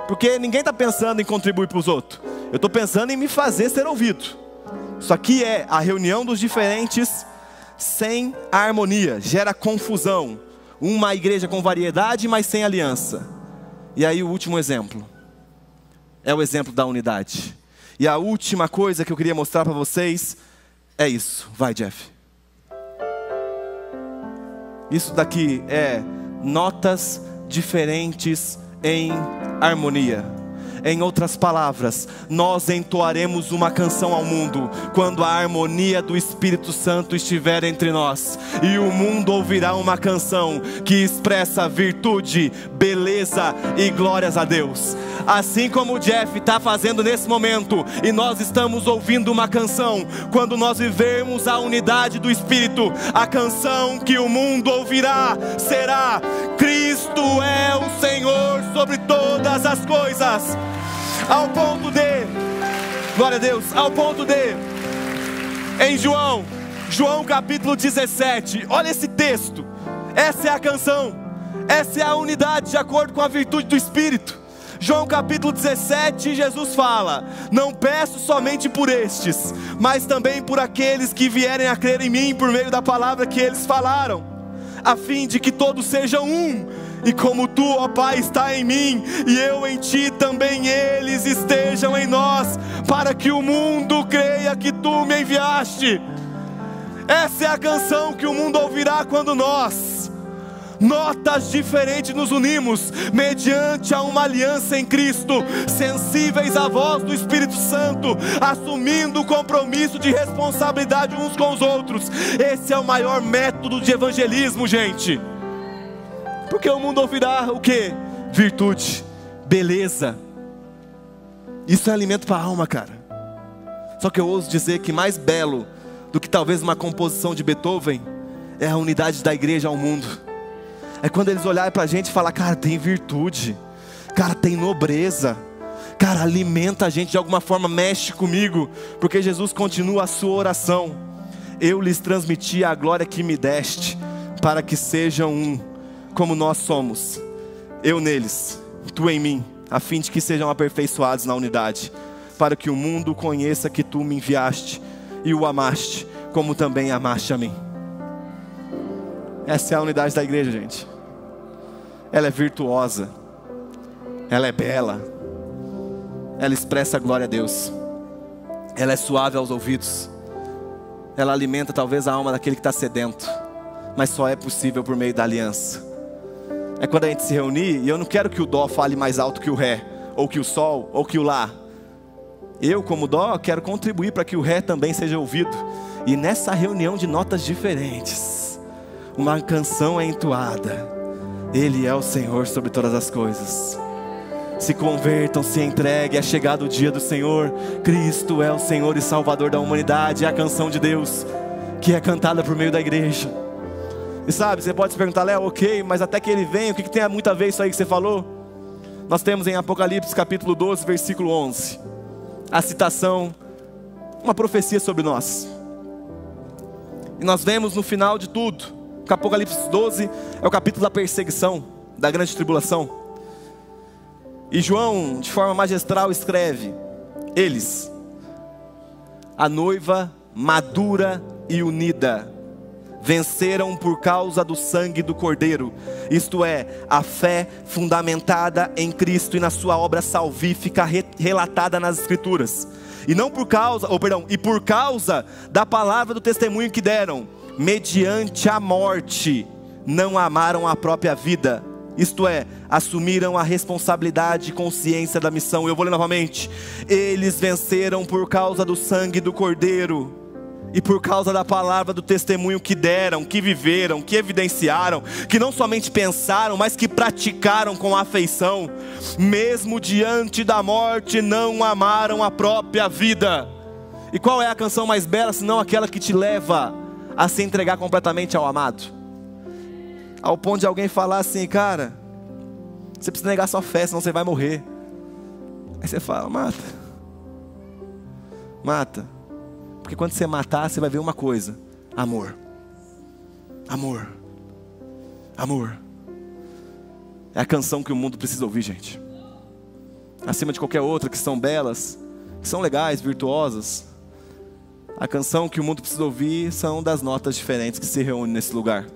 Porque ninguém está pensando em contribuir para os outros. Eu estou pensando em me fazer ser ouvido. Isso aqui é a reunião dos diferentes sem harmonia. Gera confusão. Uma igreja com variedade, mas sem aliança. E aí o último exemplo. É o exemplo da unidade. E a última coisa que eu queria mostrar para vocês é isso. Vai, Jeff. Isso daqui é notas diferentes em harmonia. Em outras palavras, nós entoaremos uma canção ao mundo quando a harmonia do Espírito Santo estiver entre nós. E o mundo ouvirá uma canção que expressa virtude, beleza e glórias a Deus. Assim como o Jeff está fazendo nesse momento, e nós estamos ouvindo uma canção, quando nós vivermos a unidade do Espírito, a canção que o mundo ouvirá será: Cristo é o Senhor sobre todas as coisas. Ao ponto de, glória a Deus, ao ponto de, em João capítulo 17, olha esse texto, essa é a canção, essa é a unidade de acordo com a virtude do Espírito. João capítulo 17, Jesus fala: não peço somente por estes, mas também por aqueles que vierem a crer em mim por meio da palavra que eles falaram, a fim de que todos sejam um. E como tu, ó Pai, está em mim e eu em ti, também eles estejam em nós, para que o mundo creia que tu me enviaste. Essa é a canção que o mundo ouvirá quando nós notas diferentes nos unimos, mediante a uma aliança em Cristo, sensíveis à voz do Espírito Santo, assumindo o compromisso de responsabilidade uns com os outros. Esse é o maior método de evangelismo, gente. Porque o mundo ouvirá o quê? Virtude, beleza. Isso é alimento para a alma, cara. Só que eu ouso dizer que mais belo do que talvez uma composição de Beethoven é a unidade da igreja ao mundo. É quando eles olharem para a gente e falar: cara, tem virtude, cara, tem nobreza, cara, alimenta a gente de alguma forma, mexe comigo. Porque Jesus continua a sua oração: eu lhes transmiti a glória que me deste, para que sejam um, como nós somos, eu neles, tu em mim, a fim de que sejam aperfeiçoados na unidade, para que o mundo conheça que tu me enviaste e o amaste, como também amaste a mim. Essa é a unidade da igreja, gente. Ela é virtuosa, ela é bela, ela expressa a glória a Deus, ela é suave aos ouvidos, ela alimenta talvez a alma daquele que está sedento, mas só é possível por meio da aliança. É quando a gente se reunir, e eu não quero que o dó fale mais alto que o ré, ou que o sol, ou que o lá. Eu, como dó, quero contribuir para que o ré também seja ouvido. E nessa reunião de notas diferentes, uma canção é entoada: Ele é o Senhor sobre todas as coisas. Se convertam, se entreguem, é chegado o dia do Senhor. Cristo é o Senhor e Salvador da humanidade. É a canção de Deus que é cantada por meio da igreja. E sabe, você pode se perguntar: Léo, ok, mas até que Ele venha, o que tem muito a ver isso aí que você falou? Nós temos em Apocalipse capítulo 12, versículo 11, a citação, uma profecia sobre nós. E nós vemos no final de tudo, o Apocalipse 12 é o capítulo da perseguição, da grande tribulação. E João, de forma magistral, escreve: eles, a noiva madura e unida, venceram por causa do sangue do Cordeiro, isto é, a fé fundamentada em Cristo e na sua obra salvífica relatada nas Escrituras. E não por causa, e por causa da palavra do testemunho que deram, mediante a morte, não amaram a própria vida. Isto é, assumiram a responsabilidade e consciência da missão. Eu vou ler novamente: eles venceram por causa do sangue do Cordeiro e por causa da palavra do testemunho que deram, que viveram, que evidenciaram, que não somente pensaram, mas que praticaram com afeição. Mesmo diante da morte, não amaram a própria vida. E qual é a canção mais bela, senão aquela que te leva a se entregar completamente ao amado? Ao ponto de alguém falar assim: cara, você precisa negar sua fé, senão você vai morrer. Aí você fala: mata. Porque quando você matar, você vai ver uma coisa: amor. Amor. Amor. É a canção que o mundo precisa ouvir, gente. Acima de qualquer outra, que são belas, que são legais, virtuosas. A canção que o mundo precisa ouvir são das notas diferentes que se reúnem nesse lugar,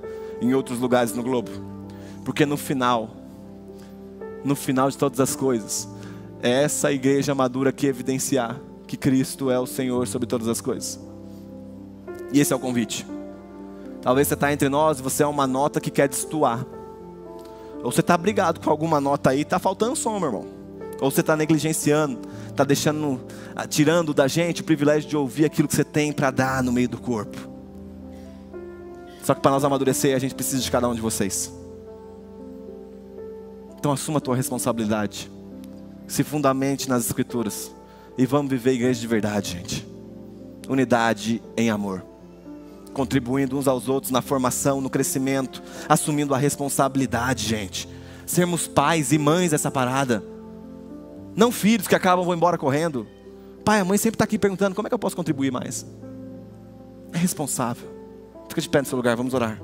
em outros lugares no globo. Porque no final de todas as coisas, é essa igreja madura que evidenciar que Cristo é o Senhor sobre todas as coisas. E esse é o convite. Talvez você está entre nós e você é uma nota que quer destoar. Ou você está brigado com alguma nota aí, está faltando som, meu irmão. Ou você está negligenciando, está tirando da gente o privilégio de ouvir aquilo que você tem para dar no meio do corpo. Só que para nós amadurecer, a gente precisa de cada um de vocês. Então assuma a tua responsabilidade. Se fundamente nas Escrituras. E vamos viver a igreja de verdade, gente. Unidade em amor. Contribuindo uns aos outros na formação, no crescimento. Assumindo a responsabilidade, gente. Sermos pais e mães dessa parada. Não filhos que acabam e vão embora correndo. Pai, a mãe sempre está aqui perguntando: como é que eu posso contribuir mais? É responsável. Fica de pé no seu lugar, vamos orar.